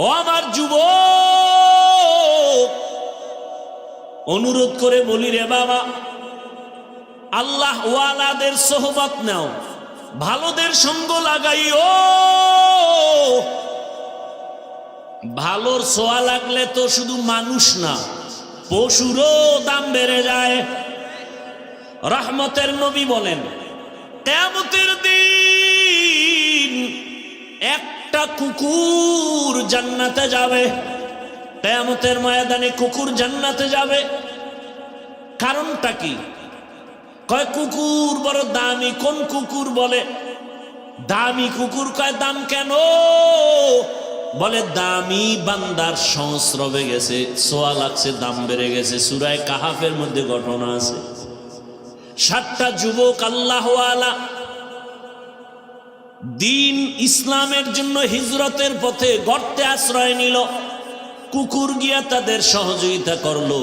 ও আমার যুবক, অনুরোধ করে বলি রে বাবা, আল্লাহ ওয়ালাদের সোহবত নাও, ভালোদের সঙ্গ লাগাইও। ভালোর ছোঁয়া লাগলে তো শুধু মানুষ না, পশুরও দাম বেড়ে যায়। রহমতের নবী বলেন, কিয়ামতের দিন একটা কুকুর জান্নাতে যাবে। কিয়ামতের ময়দানে কুকুর জান্নাতে যাবে। কারণটা কি? কয় কুকুর বড় দামি। কোন কুকুর? বলে দামি কুকুর। কয় দাম কেন? বলে দামি বান্দার সংস্রবে গেছে, ছোঁয়া লাগছে, দাম বেড়ে গেছে। সূরা কাহাফের মধ্যে ঘটনা আছে। 7টা যুবক আল্লাহওয়ালা দিন ইসলামের জন্য হিজরতের পথে গর্তে আশ্রয় নিল। কুকুর গিয়া তাদের সহযোগিতা করলো,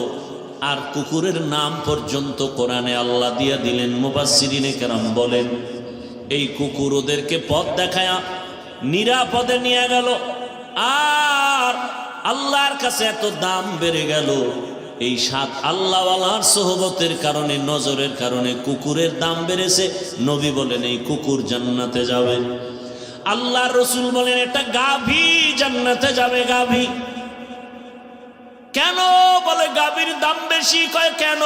আর কুকুরের নাম পর্যন্ত কোরআনে আল্লাহ দিয়া দিলেন। মুফাসসিরিনে কেরাম বলেন, এই কুকুর ওদেরকে পথ দেখায়া নিরাপদে নিয়ে গেল। আর আল্লাহর কাছে এত দাম বেড়ে গেল, এই 7 আল্লাহওয়ালার সোহবতের কারণে, নজরের কারণে কুকুরের দাম বেড়েছে। নবী বলেন এই কুকুর জান্নাতে যাবে। আল্লাহর রাসূল বলেন এটা গাভী জান্নাতে যাবে। গাভী কেন? বলে গাভীর দাম বেশি। কয় কেন?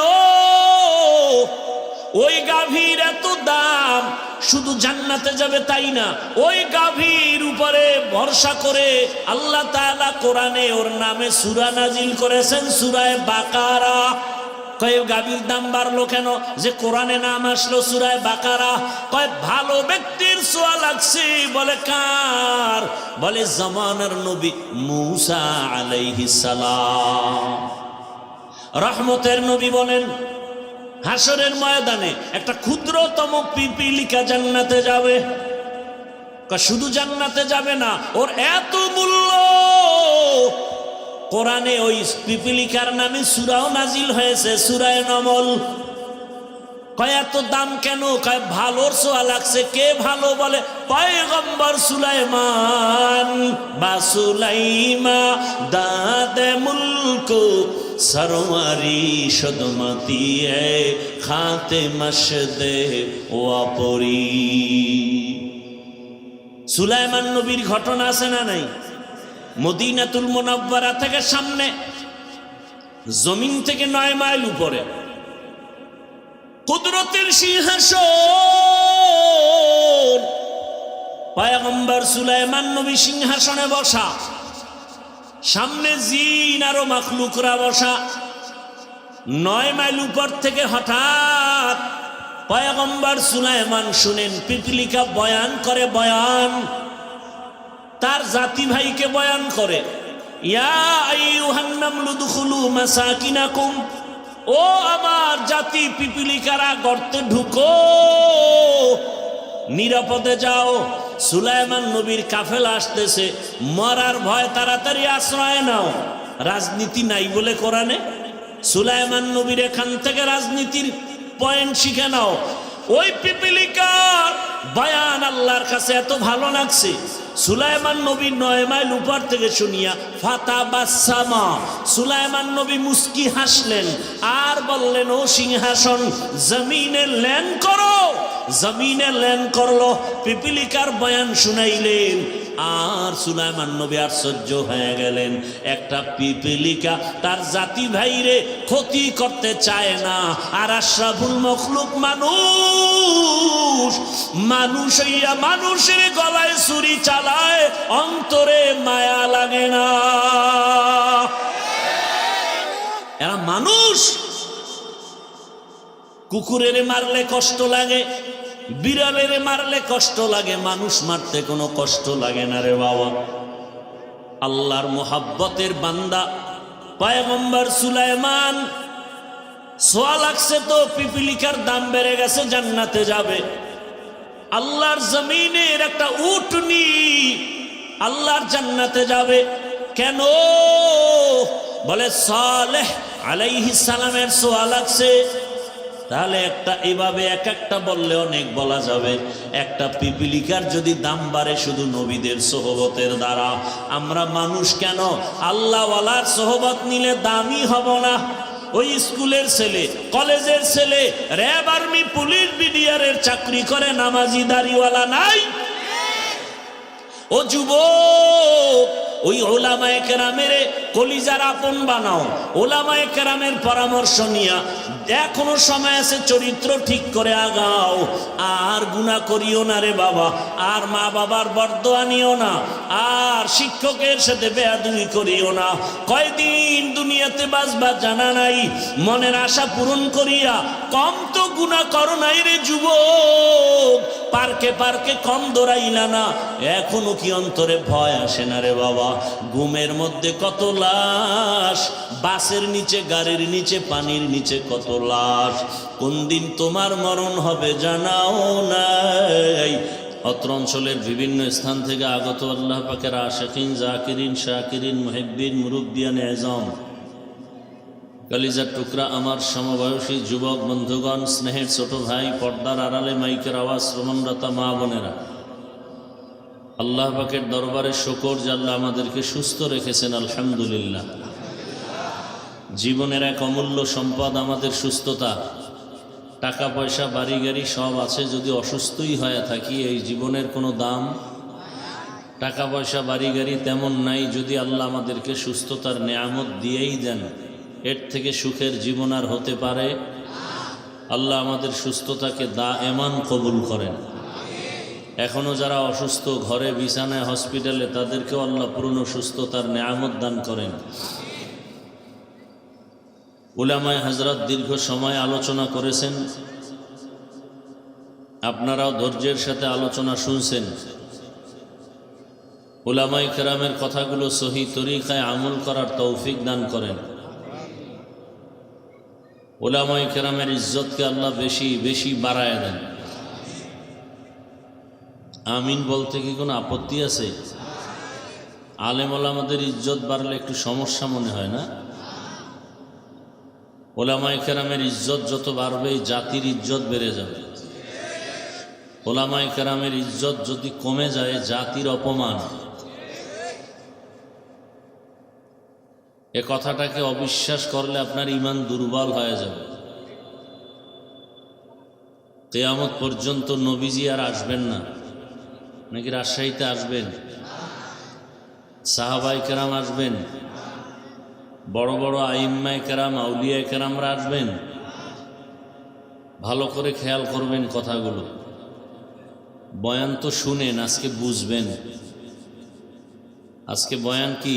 ওই গাভীর এত দাম, শুধু জান্নাতে যাবে তাই না, ওই গাভীর উপরে ভরসা করে আল্লাহ তাআলা কোরআনে ওর নামে সূরা নাজিল করেছেন, সূরা বাকারা। কয় গাভীর দাম বাড়লো কেন? যে কোরআনে নাম আসলো সূরা বাকারা। কয় ভালো ব্যক্তির ছোঁয়া লাগছে। বলে কার? বলে জামানার নবী মূসা আলাইহিস সালাম। রহমতের নবী বলেন হাসরের ময়দানে একটা ক্ষুদ্রতম পিপিলিকা জান্নাতে যাবে। শুধু জান্নাতে যাবে না, ওর এত মূল্য। কোরআনে ওই পিপিলিকার নামে সূরাও নাজিল হয়েছে, সূরা নমল। কয় এত দাম কেন? কয় ভালোর ছোঁয়া লাগছে। কে ভালো? বলে পয়গম্বর সুলাইমান। বা সুলাইমা দাদে মুলক সরওয়ারি সদমতি এ খাতে মশদে ওয়াপরি। সুলাইমান নবীর ঘটনা আছে না নাই? মদিনাতুল মুনাওয়ারা থেকে সামনে, জমিন থেকে 9 মাইল উপরে কুদরতের সিংহাসন। পয়গম্বর সুলাইমান নবী সিংহাসনে বসা, সামনে জিন আরো মাখলুকরা বসা। 9 মাইল উপর থেকে হঠাৎ পয়গম্বর সুলাইমান শুনেন পিপিলিকা বয়ান করে। বয়ান তার জাতি ভাইকে বয়ান করে, ইয়া আইয়ুহান নামলু দুখুলু মাসাকিনাকুম। ও আমার জাতি পিপিলিকারা, গর্তে ঢুকো, নিরাপদে যাও। সুলাইমান নবীর কাফেলা আসতেছে, মরার ভয়, তাড়াতাড়ি আশ্রয় নাও। রাজনীতি নাই বলে কোরআনে। সুলাইমান নবীর এখান থেকে রাজনীতির পয়েন্ট শিখে নাও। ওই পিপিলিকার বয়ান আল্লাহর কাছে এত ভালো লাগছে, সুলাইমান নবী 9 মাইল উপর থেকে শুনিয়া ফাতাবাসসামা, সুলাইমান নবী মুস্কি হাসলেন আর বললেন, ও সিংহাসন জমিনে ল্যান্ড করো। জমিনে ল্যান্ড করলো, পিপিলিকার বয়ান শুনাইলেন। আর সুলাইমান নবী আশ্চর্য হয়ে গেলেন। একটা পিপিলিকা তার জাতি ভাইরে ক্ষতি করতে চায় না, আর আশরাফুল মখলুক মানুষ, মানুষ হইয়া মানুষের গলায় ছুরি চালায়, অন্তরে মায়া লাগে না। এরা মানুষ। কুকুরের মারলে কষ্ট লাগে, বিড়ালের মারলে কষ্ট লাগে, মানুষ মারতে কোনো কষ্ট লাগে না রে বাবা। আল্লাহর মোহাব্বতের বান্দা পয়গম্বর সুলাইমান, ছোঁয়া লাগছে তো পিপিলিকার দাম বেড়ে গেছে, জান্নাতে যাবে। আল্লাহর জমিনের একটা উটনি আল্লাহর জান্নাতে যাবে। কেন? বলে সালেহ আলাইহিস সালামের ছোঁয়া লাগছে। তাহলে একটা এভাবে এক একটা বললে অনেক বলা যাবে। একটা পিপিলিকার যদি দাম বাড়ে শুধু নবীদের সোহবতের দ্বারা, আমরা মানুষ কেন আল্লাহওয়ালার সোহবত নিলে দামি হব না? ওই স্কুলের ছেলে, কলেজের ছেলে, র্যাব, আর্মি, পুলিশ, বিডিআরের চাকরি করে, নামাজি দাড়িওয়ালা নাই? ও যুবক, ওই ওলামায়ে কেরামের কলিজার আপন বানাও, ওলামায়ে কেরামের পরামর্শ নিয়া এখনো সময় আছে, চরিত্র ঠিক করে আগাও। আর গুনাহ করিও না রে বাবা, আর মা বাবার বরদোয়া নিও না, আর শিক্ষকের সাথে বেয়াদবি করিও না। কয়দিন দুনিয়াতে বাঁচবা জানা নাই, মনের আশা পূরণ করিয়া কম তো গুনাহ করো নাই রে যুবক। পার্কে পার্কে কম দৌড়াইলা না, এখনো কি অন্তরে ভয় আসে না রে বাবা? ঘুমের মধ্যে কত লাশ, বাসের নিচে, গাড়ির নিচে, পানির নিচে কত লাশ। কোন দিন তোমার মরণ হবে জানাও নাই। অত্র অঞ্চলের বিভিন্ন স্থান থেকে আগত আল্লাহ পাকের আশিকিন, জাকিরিন, শাকিরিন, মুহিব্বিন, মুরব্বিয়ান আযম, কলিজার টুকরা আমার সমবয়সী যুবক বন্ধুগণ, স্নেহের ছোট ভাই, পর্দার আড়ালে মাইকের আওয়াজ শ্রবণরতা মা বোনেরা, আল্লাহ পাকের দরবারে শুকর যে আল্লাহ আমাদেরকে সুস্থ রেখেছেন, আলহামদুলিল্লাহ। জীবনের এক অমূল্য সম্পদ আমাদের সুস্থতা। টাকা পয়সা, বাড়ি গাড়ি সব আছে, যদি অসুস্থই হয়ে থাকি এই জীবনের কোনো দাম। টাকা পয়সা, বাড়ি গাড়ি তেমন নাই, যদি আল্লাহ আমাদেরকে সুস্থতার নেয়ামত দিয়েই দেন, এর থেকে সুখের জীবন আর হতে পারে? আল্লাহ আমাদের সুস্থতাকে দায়েমান কবুল করেন। এখনো যারা অসুস্থ, ঘরে বিছানায়, হসপিটালে, তাদেরকেও আল্লাহ পূর্ণ সুস্থতার নেয়ামত দান করেন। উলামায়ে হযরত দীর্ঘ সময় আলোচনা করেছেন, আপনারাও ধৈর্যের সাথে আলোচনা শুনছেন। উলামায়ে কেরামের কথাগুলো সহি তরিকায় আমল করার তৌফিক দান করেন। উলামায়ে কেরামের ইজ্জতকে আল্লাহ বেশি বেশি বাড়ায় দেন। আমিন বলতে কি কোনো আপত্তি আছে? আলেম ওলামাদের ইজ্জত বাড়লে একটু সমস্যা মনে হয় না? ওলামায়ে কেরামের ইজ্জত যত বাড়বে, জাতির ইজ্জত বেড়ে যাবে। ওলামায়ে কেরামের ইজ্জত যদি কমে যায়, জাতির অপমান। এ কথাটাকে অবিশ্বাস করলে আপনার ঈমান দুর্বল হয়ে যাবে। কিয়ামত পর্যন্ত নবীজি আর আসবেন না। নাকি রাজশাহীতে আসবেন? সাহাবায়ে কেরাম আসবেন? বড় বড় আইম্মায়ে কেরাম, আউলিয়ায়ে কেরামরা আসবেন? ভালো করে খেয়াল করবেন কথাগুলো। বয়ান তো শুনেন, আজকে বুঝবেন। আজকে বয়ান কি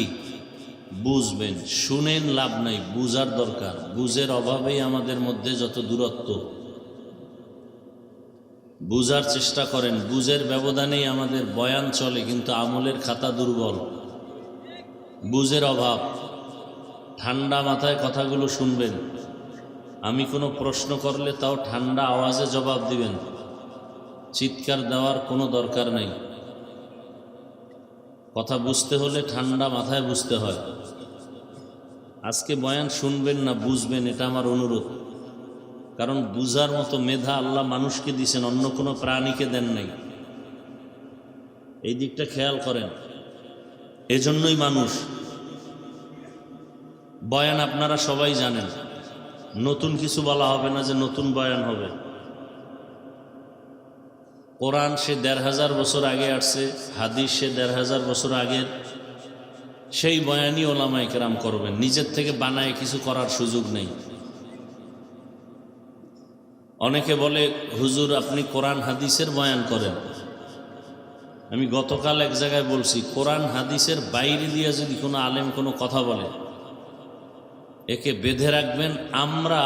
বুঝবেন, শুনেন লাভ নাই, বুঝার দরকার। বুঝের অভাবেই আমাদের মধ্যে যত দূরত্ব। বুঝার চেষ্টা করেন, বুঝের ব্যবধানেই আমাদের বয়ান চলে, কিন্তু আমলের খাতা দুর্বল। বুঝের অভাব। ঠান্ডা মাথায় কথাগুলো শুনবেন। আমি কোনো প্রশ্ন করলে তাও ঠান্ডা আওয়াজে জবাব দিবেন, চিৎকার দেওয়ার কোনো দরকার নেই। কথা বুঝতে হলে ঠান্ডা মাথায় বুঝতে হয়। আজকে বয়ান শুনবেন না, বুঝবেন, এটা আমার অনুরোধ। কারণ বুঝার মতো মেধা আল্লাহ মানুষকে দিয়েছেন, অন্য কোনো প্রাণীকে দেন নাই। এই দিকটা খেয়াল করেন। এজন্যই মানুষ। বয়ান আপনারা সবাই জানেন, নতুন কিছু বলা হবে না যে নতুন বয়ান হবে। কোরআন সে ১৫০০ বছর আগে আসছে, হাদিস সে ১৫০০ বছর আগের, সেই বয়ানই ওলামায়ে কেরাম করবেন। নিজের থেকে বানায় কিছু করার সুযোগ নেই। অনেকে বলে, হুজুর আপনি কোরআন হাদিসের বয়ান করেন। আমি গতকাল এক জায়গায় বলছি, কোরআন হাদিসের বাইরে দিয়ে যদি কোনো আলেম কোনো কথা বলে, একে বেঁধে রাখবেন, আমরা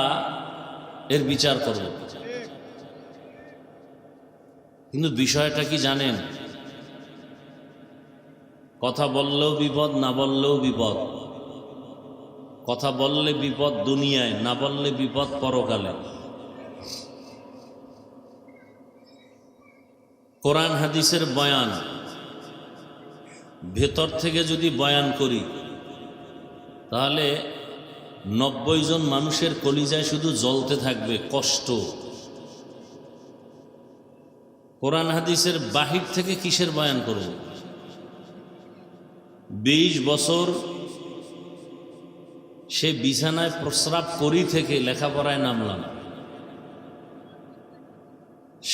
এর বিচার করব। কিন্তু বিষয়টা কি জানেন? কথা বললেও বিপদ, না বললেও বিপদ। কথা বললে বিপদ দুনিয়ায়, না বললে বিপদ পরকালে। কোরআন হাদিসের বয়ান ভেতর থেকে যদি বয়ান করি, তাহলে 90 জন মানুষের কলিজায় শুধু জ্বলতে থাকবে কষ্ট। কোরআন হাদিসের বাহির থেকে কিসের বয়ান করব? 20 বছর সে বিছানায় প্রস্রাব করি থেকে লেখাপড়ায় নামলাম।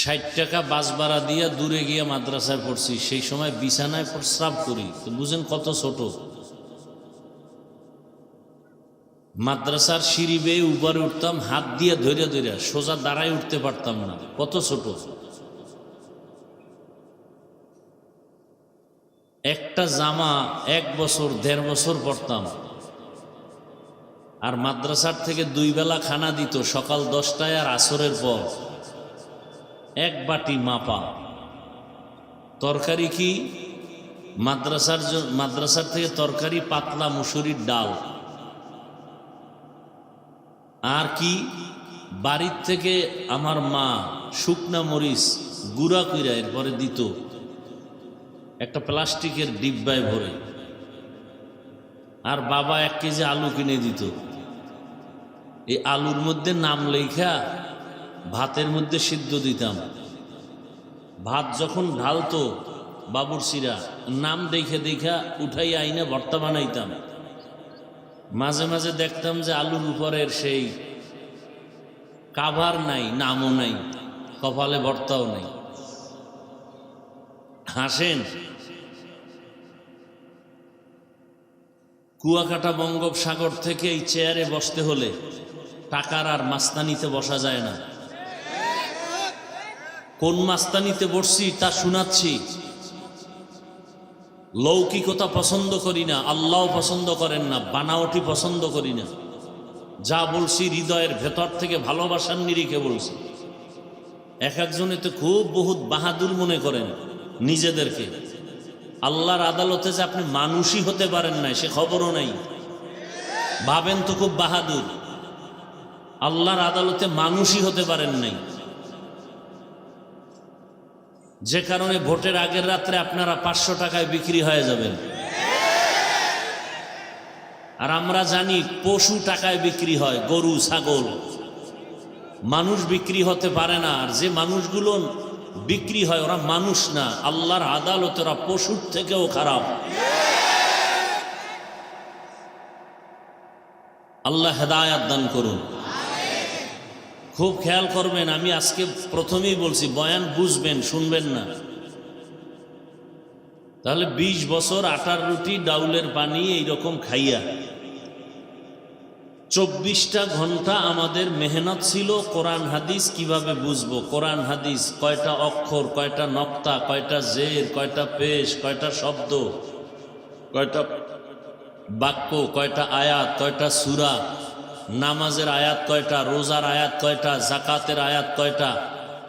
60 টাকা বাস ভাড়া দিয়া দূরে গিয়ে মাদ্রাসায় পড়ছি, সেই সময় বিছানায় প্রস্রাব করি, তো বুঝেন কত ছোট। মাদ্রাসার সিঁড়ি বেয়ে উপরে উঠতাম, হাত দিয়ে ধরে ধরে, সোজা দাঁড়ায় উঠতে পারতাম না, কত ছোট। একটা জামা 1 বছর 1.5 বছর পরতাম। আর মাদ্রাসার থেকে 2 বেলা খানা দিত, সকাল 10টায় আর আসরের পর। 1 বাটি মাপা তরকারি। কি মাদ্রাসার থেকে তরকারি পাতলা মুসুরির ডাল। আর কি বাড়ির থেকে আমার মা শুকনা মরিচ গুঁড়া কইরা এরপরে দিত একটা প্লাস্টিকের ডিব্বায় ভরে। আর বাবা 1 কেজি আলু কিনে দিত। এই আলুর মধ্যে নাম লেখা ভাতের মধ্যে সিদ্ধ দিতাম। ভাত যখন ঢালতো বাবুরচিরা নাম দেখে দেখা উঠাই আইনে ভর্তা বানাইতাম। মাঝে মাঝে দেখতাম যে আলুর উপরের সেই কাভার নাই, নামও নাই, কপালে ভর্তাও নাই। হাসেন। কুয়াকাটা বঙ্গোপসাগর থেকে এই চেয়ারে বসতে হলে টাকার আর মাস্তানিতে বসা যায় না। কোন মাস্তানিতে বসছি তা শোনাচ্ছি। লৌকিকতা পছন্দ করি না, আল্লাহ পছন্দ করেন না, বানাওটি পছন্দ করি না। যা বলছি হৃদয়ের ভেতর থেকে ভালোবাসার নিরিখে বলছি। এক একজনে তো খুব বহুত বাহাদুর মনে করেন নিজেদেরকে। আল্লাহর আদালতে যে আপনি মানুষই হতে পারেন না সে খবরও নাই। ভাবেন তো খুব বাহাদুর, আল্লাহর আদালতে মানুষই হতে পারেন নাই। যে কারণে ভোটের আগের রাত্রে আপনারা 500 টাকায় বিক্রি হয়ে যাবেন। আর আমরা জানি পশু টাকায় বিক্রি হয়, গরু ছাগল। মানুষ বিক্রি হতে পারে না। আর যে মানুষগুলো বিক্রি হয় ওরা মানুষ না, আল্লাহর আদালতে ওরা পশুর থেকেও খারাপ। আল্লাহ হেদায়াত দান করুন। খুব খেয়াল করবেন, আমি আজকে প্রথমেই বলছি বয়ান বুঝবেন, শুনবেন না। তাহলে 20 বছর আটার রুটি ডাউলের পানি এইরকম খাইয়া 24টা ঘন্টা আমাদের মেহনত ছিল কোরআন হাদিস কিভাবে বুঝবো। কোরআন হাদিস কয়টা অক্ষর, কয়টা নক্তা, কয়টা জের, কয়টা পেশ, কয়টা শব্দ, কয়টা বাক্য, কয়টা আয়াত, কয়টা সূরা, নামাজের আয়াত কয়টা, রোজার আয়াত কয়টা, জাকাতের আয়াত কয়টা,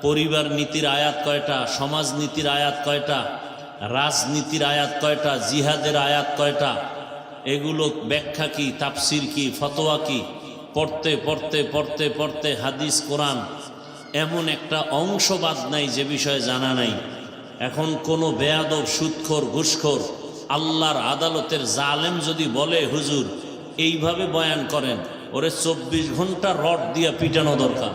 পরিবার নীতির আয়াত কয়টা, সমাজ নীতির আয়াত কয়টা, রাজনীতির আয়াত কয়টা, জিহাদের আয়াত কয়টা, এগুলো ব্যাখ্যা কি, তাফসির কি, ফতোয়া কি, পড়তে পড়তে পড়তে পড়তে হাদিস কোরআন এমন একটা অংশ বাদ নাই যে বিষয়ে জানা নাই। এখন কোনো বেয়াদব, সুদখোর, ঘুষখোর, আল্লাহর আদালতের জালেম যদি বলে হুজুর এইভাবে বয়ান করেন, ওরে 24 ঘন্টা রড দিয়া পিটানো দরকার।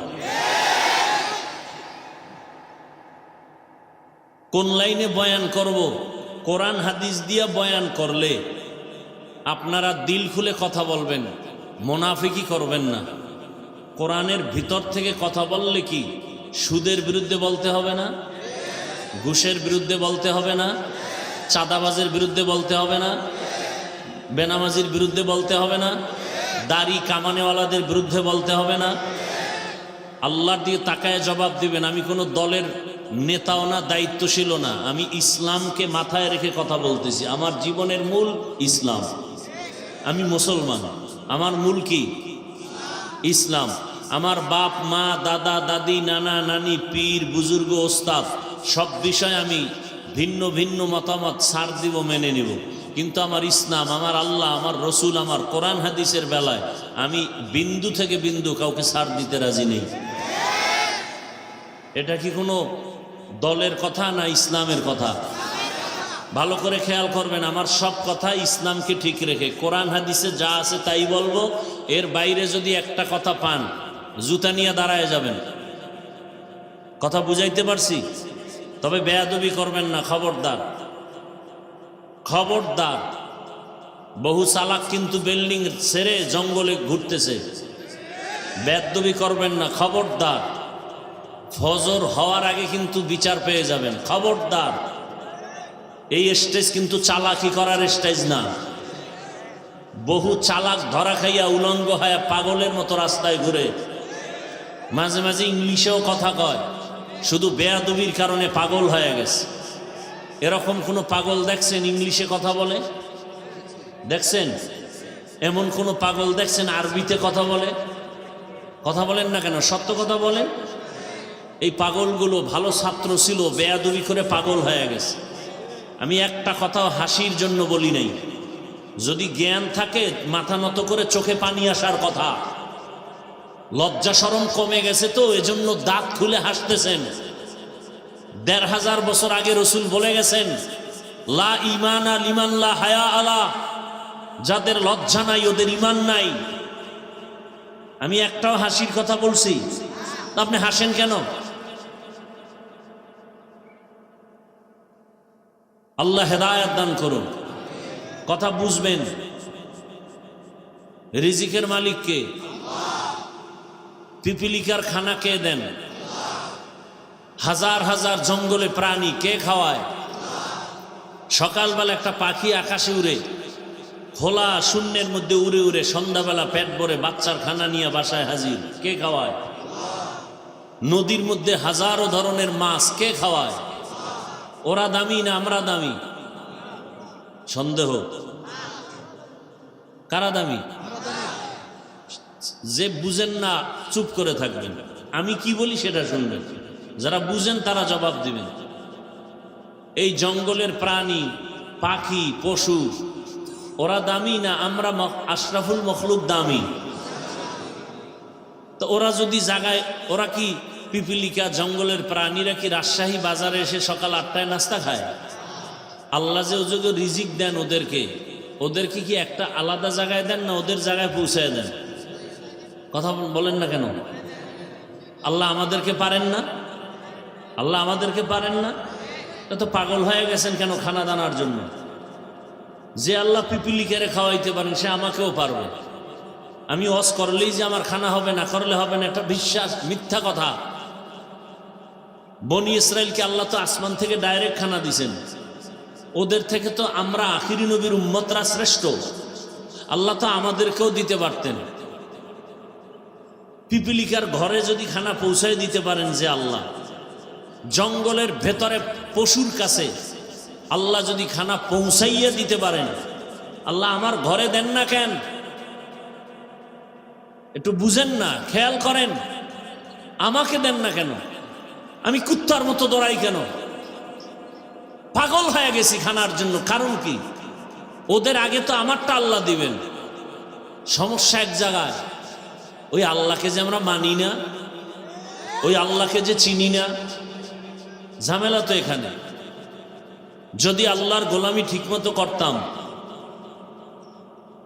কোন লাইনে বয়ান করব? কোরআন হাদিস দিয়া বয়ান করলে আপনারা দিল খুলে কথা বলবেন, মুনাফিকি করবেন না। কোরআনের ভিতর থেকে কথা বললে কি সুদের বিরুদ্ধে বলতে হবে না, ঘুষের বিরুদ্ধে বলতে হবে না, চাঁদাবাজের বিরুদ্ধে বলতে হবে না, বেনামাজির বিরুদ্ধে বলতে হবে না, দাড়ি কামানেওয়ালাদের বিরুদ্ধে বলতে হবে না। আল্লাহর দিয়ে তাকায় জবাব দিবেন। আমি কোনো দলের নেতাও না, দায়িত্বশীলও না, আমি ইসলামকে মাথায় রেখে কথা বলতেছি। আমার জীবনের মূল ইসলাম। আমি মুসলমান, আমার মূল কি? ইসলাম। আমার বাপ মা, দাদা দাদি, নানা নানি, পীর বুজুর্গ, ওস্তাদ সব বিষয়ে আমি ভিন্ন ভিন্ন মতামত ছাড় দিব, মেনে নিব। কিন্তু আমার ইসলাম, আমার আল্লাহ, আমার রসুল, আমার কোরআন হাদিসের বেলায় আমি বিন্দু থেকে বিন্দু কাউকে ছাড় দিতে রাজি নেই। এটা কি কোনো দলের কথা না ইসলামের কথা? ভালো করে খেয়াল করবেন, আমার সব কথা ইসলামকে ঠিক রেখে কোরআন হাদিসে যা আছে তাই বলবো। এর বাইরে যদি একটা কথা পান জুতা নিয়ে দাঁড়ায় যাবেন। কথা বুঝাইতে পারছি? তবে বেয়াদবি করবেন না, খবরদার, খবরদার। বহু চালাক কিন্তু বিল্ডিং ছেড়ে জঙ্গলে ঘুরতেছে। বেয়াদবি করবেন না, খবরদার। ফজর হওয়ার আগে কিন্তু বিচার পেয়ে যাবেন, খবরদার। এই স্টেজ কিন্তু চালাকি করার স্টেজ না। বহু চালাক ধরা খাইয়া উলঙ্গ হয়ে পাগলের মতো রাস্তায় ঘুরে, মাঝে মাঝে ইংলিশেও কথা কয়, শুধু বেয়াদবির কারণে পাগল হয়ে গেছে। এরকম কোনো পাগল দেখছেন ইংলিশে কথা বলে? দেখছেন? এমন কোনো পাগল দেখছেন আরবিতে কথা বলে? কথা বলেন না কেন? সত্য কথা বলেন। এই পাগলগুলো ভালো ছাত্র ছিল, বেয়াদবি করে পাগল হয়ে গেছে। আমি একটা কথাও হাসির জন্য বলি নাই। যদি জ্ঞান থাকে মাথা নত করে চোখে পানি আসার কথা। লজ্জা শরম কমে গেছে তো এজন্য দাঁত খুলে হাসতেছেন। ১৫০০ বছর আগে রসুল বলে গেছেন, লা ঈমানা লিমান লা হায়া আলা, যাদের লজ্জা নাই ওদের ঈমান নাই। আমি একটাও হাসির কথা বলছি? আপনি হাসেন কেন? আল্লাহ হেদায়েত দান করুন। কথা বুঝবেন। রিজিকের মালিক কে? পিপিলিকার খানা কে দেন? হাজার হাজার জঙ্গলে প্রাণী কে খাওয়ায়? সকালবেলা একটা পাখি আকাশে উড়ে, খোলা শূন্যের মধ্যে উড়ে উড়ে সন্ধ্যাবেলা পেট ভরে বাচ্চার খানা নিয়ে বাসায় হাজির, কে খাওয়ায়? নদীর মধ্যে হাজারো ধরনের মাছ কে খাওয়ায়? ওরা দামি না আমরা দামি? সন্দেহ। কারা দামি? যে বুঝেন না চুপ করে থাকবেন, আমি কি বলি সেটা শুনবেন, যারা বুঝেন তারা জবাব দিবেন। এই জঙ্গলের প্রাণী, পাখি, পশু ওরা দামি না আমরা আশরাফুল মখলুক দামি? তো ওরা যদি জাগায়, ওরা কি পিপিলিকা জঙ্গলের প্রাণীরা কি রাজশাহী বাজারে এসে সকাল ৮টায় নাস্তা খায়? আল্লাহ যে ওযোগে রিজিক দেন ওদেরকে, ওদেরকে কি একটা আলাদা জায়গায় দেন না ওদের জায়গায় পৌঁছায় দেন? কথা বলেন না কেন? আল্লাহ আমাদেরকে পারেন না? আল্লাহ আমাদেরকে পারেন না? তো পাগল হয়ে গেছেন কেন খানা দানার জন্য? যে আল্লাহ পিপিলিকারে খাওয়াইতে পারেন সে আমাকেও পারবে। আমি ওয়াজ করলেই যে আমার খানা হবে, না করলে হবে না, একটা বিশ্বাস, মিথ্যা কথা। বনি ইসরাইলকে আল্লাহ তো আসমান থেকে ডাইরেক্ট খানা দিছেন, ওদের থেকে তো আমরা আখিরি নবীর উম্মতরা শ্রেষ্ঠ। আল্লাহ তো আমাদেরকেও দিতে পারতেন। পিপিলিকার ঘরে যদি খানা পৌঁছায় দিতে পারেন যে আল্লাহ, জঙ্গলের ভেতরে পশুর কাছে আল্লাহ যদি খানা পৌঁছাইয়া দিতে পারেন, আল্লাহ আমার ঘরে দেন না কেন? একটু বুঝেন না, খেয়াল করেন। আমাকে দেন না কেন? আমি কুত্তার মতো দৌড়াই কেন? পাগল হয়ে গেছি খানার জন্য। কারণ কি? ওদের আগে তো আমারটা আল্লাহ দিবেন। সমস্যা এক জায়গায়, ওই আল্লাহকে যে আমরা মানি না, ওই আল্লাহকে যে চিনি না, ঝামেলা তো এখানে। যদি আল্লাহর গোলামি ঠিকমতো করতাম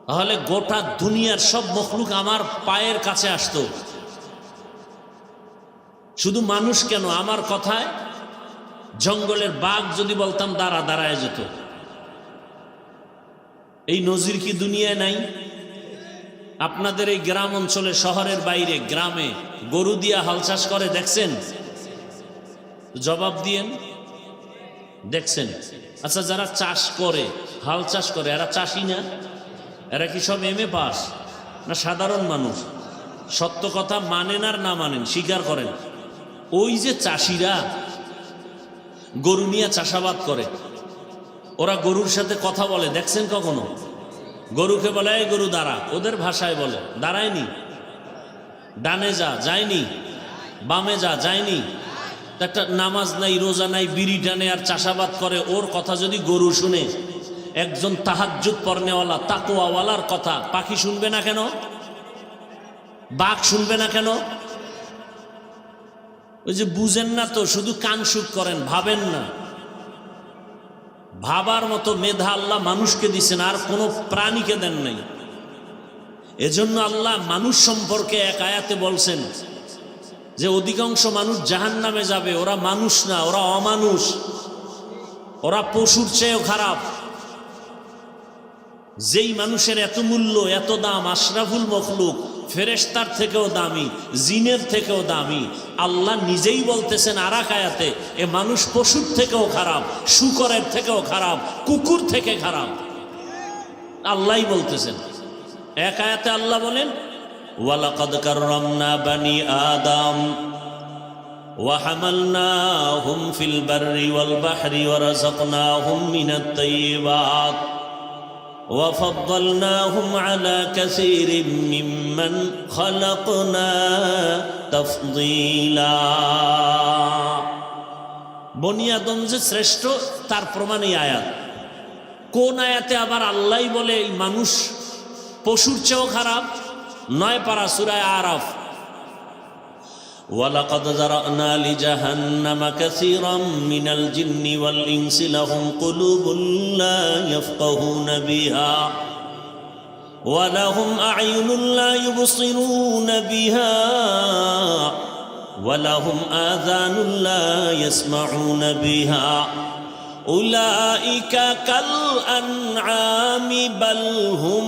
তাহলে গোটা দুনিয়ার সব মখলুক আমার পায়ের কাছে আসতো। শুধু মানুষ কেন, আমার কথায় জঙ্গলের বাঘ যদি বলতাম দাঁড়ায় যেত। এই নজির কি দুনিয়ায় নাই? আপনাদের এই গ্রাম অঞ্চলে, শহরের বাইরে গ্রামে গরু দিয়া হাল চাষ করে দেখছেন? জবাব দিয়েন, দেখছেন? আচ্ছা, যারা চাষ করে, হাল চাষ করে, এরা চাষি না? এরা কি সব এমএ পাস না সাধারণ মানুষ? সত্য কথা মানেন আর না মানেন, স্বীকার করেন। ওই যে চাষিরা গরু নিয়ে চাষাবাদ করে, ওরা গরুর সাথে কথা বলে দেখছেন কখনো? গরুকে বলে এই গরু দাঁড়া, ওদের ভাষায় বলে দাঁড়ায়নি। ডানে যা, যায়নি। বামে যা, যায়নি। একটা নামাজ নাই, রোজা নাই, বিড়ি টানে আর চাষাবাদ করে। ওর কথা যদি গরু শুনে, একজন তাহাজ্জুদ পড়নেওয়ালা তাকওয়াওয়ালার কথা পাখি শুনবে না কেন? বাঘ শুনবে না কেন? ওই যে বুঝেন না তো, শুধু কান সুখ করেন, ভাবেন না। ভাবার মতো মেধা আল্লাহ মানুষকে দিচ্ছেন, আর কোনো প্রাণীকে দেন নাই। এজন্য আল্লাহ মানুষ সম্পর্কে এক আয়াতে বলছেন যে অধিকাংশ মানুষ জাহান্নামে যাবে, ওরা মানুষ না, ওরা অমানুষ, ওরা পশুর চেয়েও খারাপ। যেই মানুষের এত মূল্য, এত দাম, আশরাফুল মখলুক, ফেরেশতার থেকেও দামি, জিনের থেকেও দামি, আল্লাহ নিজেই বলতেছেন আর এক আয়াতে, এ মানুষ পশুর থেকেও খারাপ, শূকরের থেকেও খারাপ, কুকুর থেকে খারাপ। আল্লাহই বলতেছেন। এক আয়াতে আল্লাহ বলেন ওয়ালাকাদ কাররামনা বানি আদম ওয়া হামালনাহুম ফিল বাররি ওয়াল বাহরি ওয়া রাযাকনাহুম মিনাত তাইয়্যিবাত ওয়া ফাদ্দালনাহুম আলা কাসীরিম মিম্মান খালাকনা তাফদীলা। বনি আদম যে শ্রেষ্ঠ তার প্রমাণ এই আয়াত। কোন আয়াতে আবার আল্লাহই বলে এই মানুষ পশুর চেয়েও খারাপ? 9 পারা সূরা আরাফ, ওয়ালাকাদ যারানা লিজাহান্নামা কাসীরাম মিনাল জিন্নি ওয়াল ইনসি লাহুম কুলুবুন লা ইয়াফকাহুনা বিহা ওয়া লাহুম আ'য়ুনুন লা ইউবসিরুনা বিহা ওয়া লাহুম আযানুন লা ইয়াসমাউনা বিহা উলাইকা কাল আনআমি বাল হুম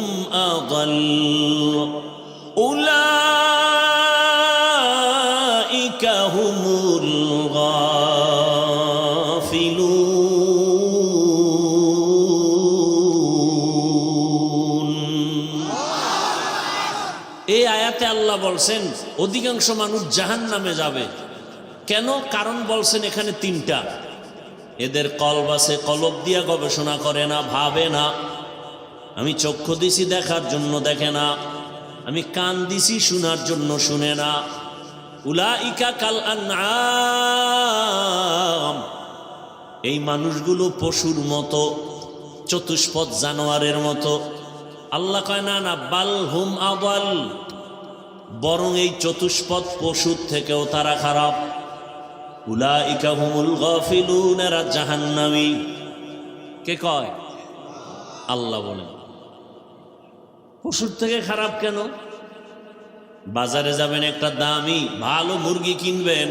আযাল উলাইকা হুমুল গাফিলুন। এই আয়াতে আল্লাহ বলছেন অধিকাংশ মানুষ জাহান্নামে যাবে। কেন? কারণ বলছেন এখানে 3টা। এদের কলব আছে, কলব দিয়া গবেষণা করে না, ভাবে না। আমি চক্ষু দিছি দেখার জন্য দেখে না, আমি কান দিছি শোনার জন্য শুনে না। উলাইকা কাল আনআম, এই মানুষগুলো পশুর মতো, চতুষ্পদ জানোয়ারের মতো। আল্লাহ কয় না না, বাল হুম আদাল, বরং এই চতুষ্পদ পশুর থেকেও তারা খারাপ। উলাইকা হুমুল গাফিলুন, এরা জাহান্নামী। কে কয়? আল্লাহ বলেন। পশুর থেকে খারাপ কেন? বাজারে যাবেন, একটা দামি ভালো মুরগি কিনবেন,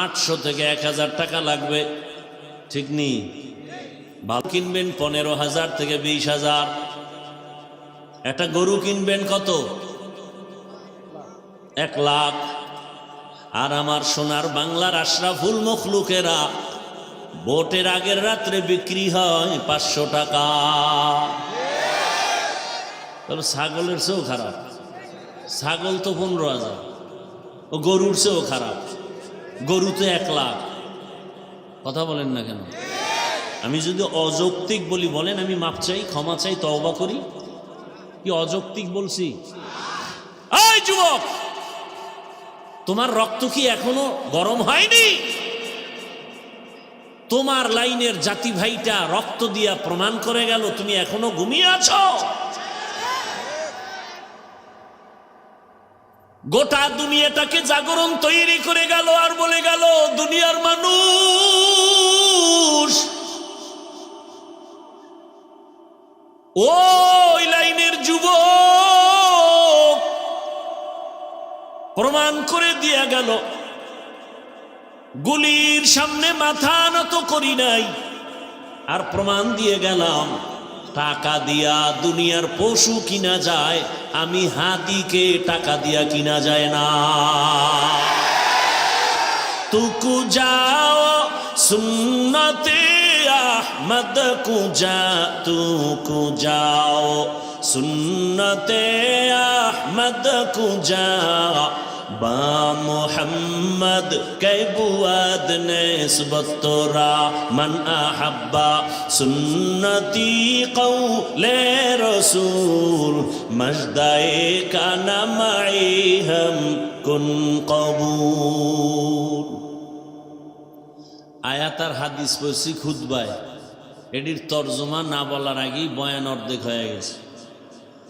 800 থেকে 1000 টাকা লাগবে, ঠিক নেই? ভালো কিনবেন 15,000 থেকে 20,000। একটা গরু কিনবেন কত? 1 লাখ। আর আমার সোনার বাংলার আশরাফুল মখলুকেরা ভোটের আগের রাত্রে বিক্রি হয় 500 টাকা। তবে ছাগলের চেয়েও খারাপ। ছাগল তো 15,000, ও গরুর চেয়েও খারাপ। গরু তো 1 লাখ। কথা বলেন না কেন? আমি যদি অযৌক্তিক বলি বলেন, আমি মাপ চাই, ক্ষমা চাই, তওবা করি। কি অযৌক্তিক বলছি? এই যুবক, তোমার রক্ত কি এখনো গরম হয়নি? তোমার লাইনের জাতি ভাইটা রক্ত দিয়া প্রমাণ করে গেল তুমি এখনো ঘুমিয়ে আছো। গোটা দুনিয়াটাকে জাগরণ তৈরি করে গেল আর বলে গেল দুনিয়ার মানুষ, ওই লাইনের যুবক প্রমাণ করে দিয়া গেল গুলির সামনে মাথা নত করি নাই। আর প্রমাণ দিয়ে গেলাম টাকা দিয়া দুনিয়ার পশু কিনা যায়, আমি হাতিকে টাকা দিয়া কিনা যায় না। তুকু যাও সুন্নতে আহমদ কুজা, তুকু যাও সুন্নতে আহমদ কুজা, বা মোহাম্মদ কৈবুয়াদ নিসবত তোরা মান আহাব্বা সুন্নতি কৌলে রসূল মজদায়ে কানা মাই হাম কুন কবুল। আয়াত আর হাদিস পড়ছি খুতবায়, এটির তর্জমা না বলার আগেই বয়ান অর্ধেক হয়ে গেছে।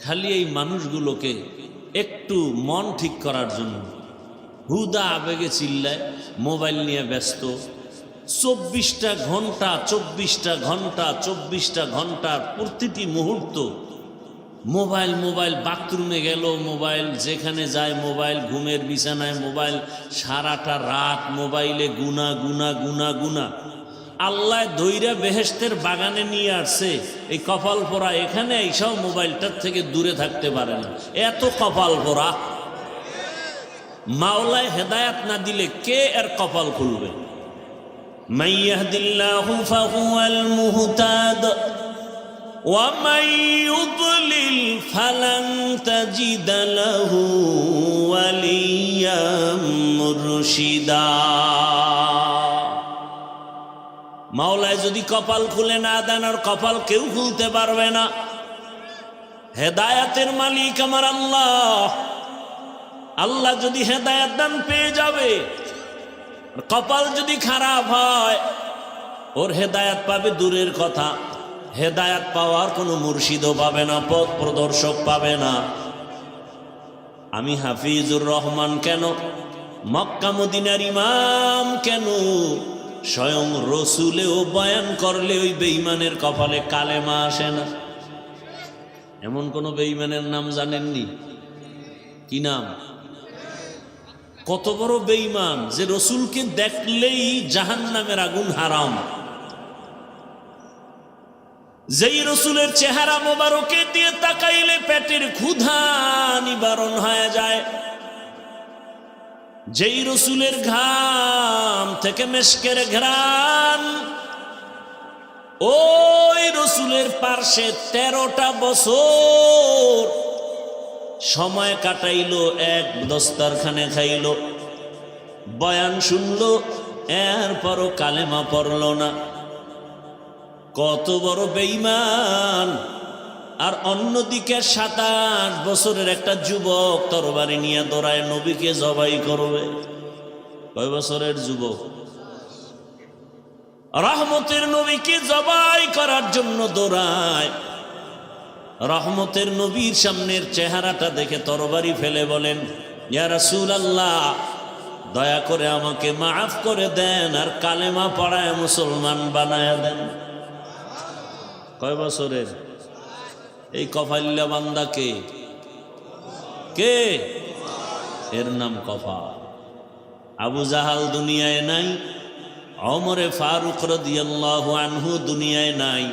খালি এই মানুষগুলোকে একটু মন ঠিক করার জন্য হুদা আবেগে চিল্লায়, মোবাইল নিয়ে ব্যস্ত। 24টা ঘন্টা 24টা ঘন্টা 24টা ঘন্টার প্রতিটি মুহূর্ত মোবাইল মোবাইল, বাথরুমে গেল মোবাইল, যেখানে যায় মোবাইল, ঘুমের বিছানায় মোবাইল, সারাটা রাত মোবাইলে গুনা গুনা গুনা গুনা। আল্লাহ দইরা বেহেশতের বাগানে নিয়ে আসছে, এই কপাল পোড়া এখানে এইসব মোবাইলটার থেকে দূরে থাকতে পারে না, এত কপাল পোড়া। মাওলায় হেদায়াত না দিলে কে এর কপাল খুলবে? মান ইয়াহদিল্লাহু ফাহুয়াল মুহতাদ ওয়া মান ইউদ্লিল ফালান তাজিদ লাহু ওয়ালিয়্যাম মুরশিদা। মাওলায় যদি কপাল খুলে না দেন, আর কপাল কেউ খুলতে পারবে না। হেদায়াতের মালিক আমার আল্লাহ। আল্লাহ যদি হেদায়াত দান পেয়ে যাবে। কপাল যদি খারাপ হয়, ওর হেদায়াত পাবে দূরের কথা, হেদায়াত পাওয়ার কোনো মুর্শিদও পাবে না, পথ প্রদর্শক পাবে না। আমি হাফিজুর রহমান কেন, মক্কা মদিনার ইমাম কেন, স্বয়ং রসুলেও বয়ান করলে ওই বেঈমানের কপালে কালেমা আসে না। এমন কোন বেঈমানের নাম জানেননি? কি নাম? কত বড় বেঈমান যে রসুলকে দেখলেই জাহান্নামের আগুন হারাম। যেই রসুলের চেহারা মোবারকে দিয়ে তাকাইলে পেটের ক্ষুধা নিবারণ হয়ে যায়, যেই রসুলের ঘাম থেকে মেশকের ঘ্রাণ, ওই রসুলের পার্শ্বে 13টা বছর সময় কাটাইলো, এক দস্তারখানে খাইল, বয়ান শুনলো, এরপরও কালেমা পড়ল না। কত বড় বেঈমান! আর অন্যদিকে 27 বছরের একটা যুবক তরবারি নিয়ে দৌড়ায় নবীকে জবাই করবে। কয় বছরের যুবক? রহমতের নবীকে জবাই করার জন্য দৌড়ায়। রহমতের নবীর সামনের চেহারাটা দেখে তরবারি ফেলে বলেন, ইয়া রাসূলুল্লাহ, দয়া করে আমাকে মাফ করে দেন, আর কালেমা পড়ায় মুসলমান বানায়া দেন। কয় বছরের? এই কফাইল্লা বান্দা কে? কে? এর নাম কফাল। আবু জাহাল দুনিয়ায় নাই, ওমরে ফারুক রাদিয়াল্লাহু আনহু দুনিয়ায় নাই,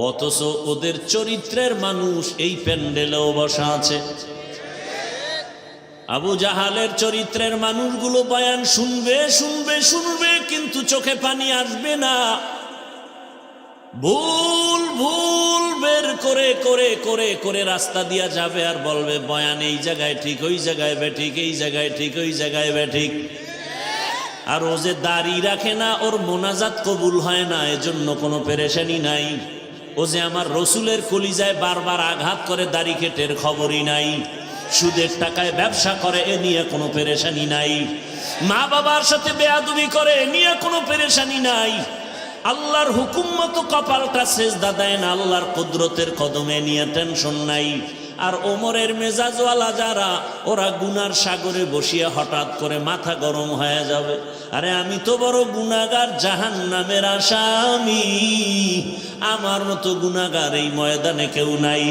অথচ ওদের চরিত্রের মানুষ এই প্যান্ডেলেও বসা আছে। আবু জাহালের চরিত্রের মানুষগুলো বয়ান শুনবে শুনবে শুনবে, কিন্তু চোখে পানি আসবে না। ভুল ভুল বের করে করে করে করে রাস্তা দিয়া যাবে, আর বলবে বয়ান এই জায়গায় ঠিক, ওই জায়গায় বেঠিক, এই জায়গায় ঠিক, ওই জায়গায় বেঠিক। আর ও যে দাড়ি রাখে না, ওর মোনাজাত কবুল হয় না, এজন্য কোনো পেরেশানি নাই। ও যে আমার রসুলের কলিজায় বারবার আঘাত করে, দাড়ি কেটের খবরই নাই। সুদের টাকায় ব্যবসা করে, এ নিয়ে কোনো পেরেশানি নাই। মা বাবার সাথে বেয়াদবি করে, এ নিয়ে কোনো পেরেশানি নাই। আল্লাহর হুকুম মতো কপালটা সেজদা দেয় না, আল্লাহর কুদরতের কদমে নিয়ে টেনশন নাই। আর ওমরের মেজাজওয়ালা যারা, ওরা গুনার সাগরে বসিয়া হঠাৎ করে মাথা গরম হয়ে যাবে, আরে আমি তো বড় গুনাহগার, জাহান্নামের আসামি, আমার মতো গুনাহগার এই ময়দানে কেউ নাই।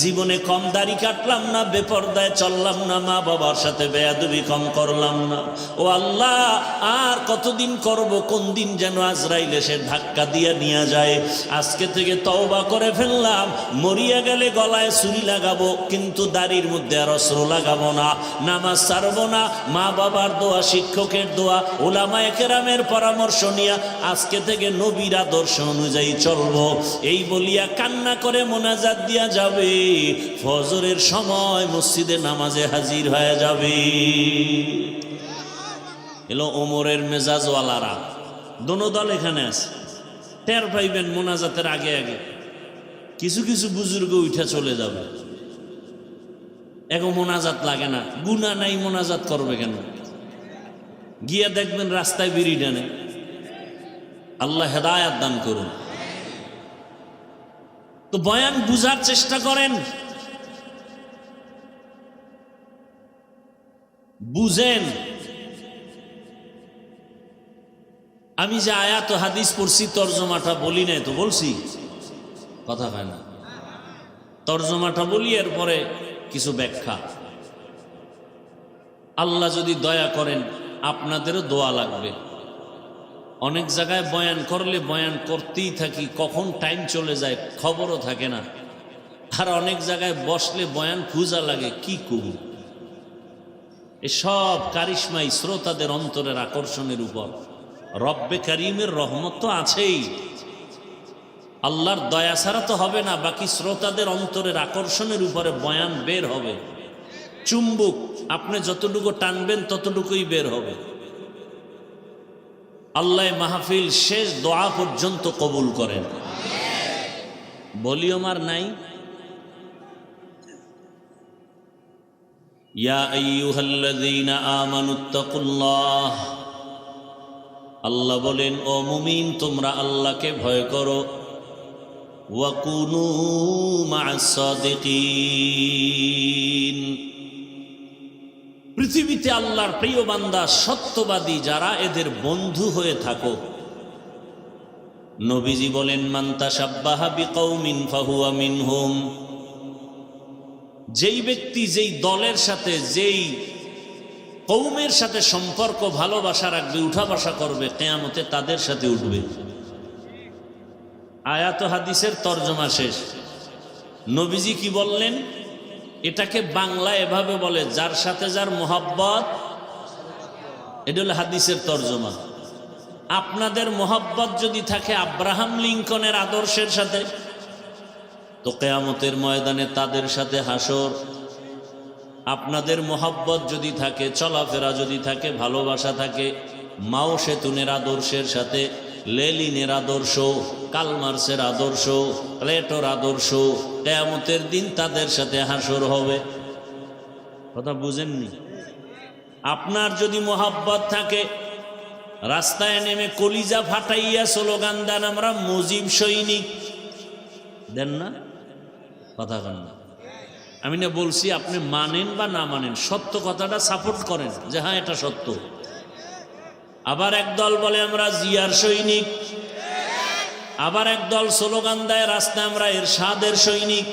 জীবনে কম দাড়ি কাটলাম না, বেপরদায় চললাম না, মা বাবার সাথে বেয়াদবি কম করলাম না। ও আল্লাহ, আর কতদিন করব? কোন দিন যেন আজরাইল এসে ধাক্কা দিয়ে নিয়ে যায়। আজকে থেকে তওবা করে ফেললাম, মরিয়া গেলে গলায় ছুরি লাগাবো, কিন্তু দাড়ির মধ্যে আর অস্ত্র লাগাবো না, নামাজ ছাড়বো না। মা বাবার দোয়া, শিক্ষকের দোয়া, উলামায়ে কেরামের পরামর্শ নিয়ে আজকে থেকে নবীর আদর্শ অনুযায়ী চলবো, এই বলিয়া কান্না করে মোনাজাত দিয়া যাবে। ফজরের সময় মসজিদে নামাজে হাজির হয়ে যাবে। এলো ওমরের মেজাজওয়ালারা, দোনো দল এখানে আছে। টের পাইবেন মোনাজাতের আগে আগে কিছু কিছু বুজুর্গ উঠে চলে যাবে। এখন মোনাজাত লাগে না, গুনাহ নাই, মোনাজাত করবে কেন? গিয়া দেখবেন রাস্তায় বিড়ি টানে। আল্লাহ হেদায়াত দান করুন। তো বয়ান বুঝার চেষ্টা করেন, বুঝেন। আমি যে আয়াত ও হাদিস পড়ছি, তর্জমাটা বলি নাই তো, বলছি? কথা হয় না। তর্জমাটা বলি, এরপরে কিছু ব্যাখ্যা। আল্লাহ যদি দয়া করেন আপনাদেরও দোয়া লাগবে। অনেক জায়গায় বয়ান করলে বয়ান করতেই থাকি, কখন টাইম চলে যায় খবরও থাকে না। আর অনেক জায়গায় বসলে বয়ান খুঁজা লাগে, কি করব। এসব কারিশমাই শ্রোতাদের অন্তরের আকর্ষণের উপর। রব্বে কারিমের রহমত তো আছেই, আল্লাহর দয়া ছাড়া তো হবে না। বাকি শ্রোতাদের অন্তরের আকর্ষণের উপরে বয়ান বের হবে। চুম্বুক আপনি যতটুকু টানবেন ততটুকুই বের হবে। আল্লাহ মাহফিল শেষ দোয়া পর্যন্ত কবুল করেন। ভলিউম আর নাই। ইয়া আইয়ুহাল্লাযীনা আমানুত্তাকুল্লাহ, আল্লাহ বলেন ও মুমিন তোমরা আল্লাহকে ভয় করো। ওয়া কুনু মা'আস সাদিকিন, পৃথিবীতে আল্লাহর প্রিয় বান্দা সত্যবাদী যারা, এদের বন্ধু হয়ে থাকো। নবীজি বলেন মান তাশাব্বাহা বিকওমিন ফাহুয়া মিনহুম, যেই ব্যক্তি যেই দলের সাথে যেই কওমের সাথে সম্পর্ক ভালোবাসা রাখবে, উঠা বসা করবে, কিয়ামতে তাদের সাথে উঠবে। আয়াত ও হাদিসের তর্জমা শেষ। নবীজি কি বললেন? এটাকে বাংলা এভাবে বলে, যার সাথে যার মোহাব্বত। এটা হলো হাদিসের তর্জমা। আপনাদের মোহাব্বত যদি থাকে আব্রাহাম লিঙ্কনের আদর্শের সাথে, তো কিয়ামতের ময়দানে তাদের সাথে হাসর। আপনাদের মোহাব্বত যদি থাকে, চলাফেরা যদি থাকে, ভালোবাসা থাকে মাও সেতুনের আদর্শের সাথে, লেলিনের আদর্শ, কালমার্সের আদর্শ, প্লেটোর আদর্শ, কিয়ামতের দিন তাদের সাথে হাসর হবে। কথা বুঝেননি? আপনার যদি মোহাব্বত থাকে, রাস্তায় নেমে কলিজা ফাটাইয়া স্লোগান দেন আমরা মুজিব সৈনিক, দেন না? কথা কন না। আমি না বলছি আপনি মানেন বা না মানেন, সত্য কথাটা সাপোর্ট করেন যে হ্যাঁ এটা সত্য। আবার একদল বলে আমরা জিয়ার সৈনিক, আবার একদল স্লোগান দেয় রাস্তায় আমরা এরশাদের সৈনিক।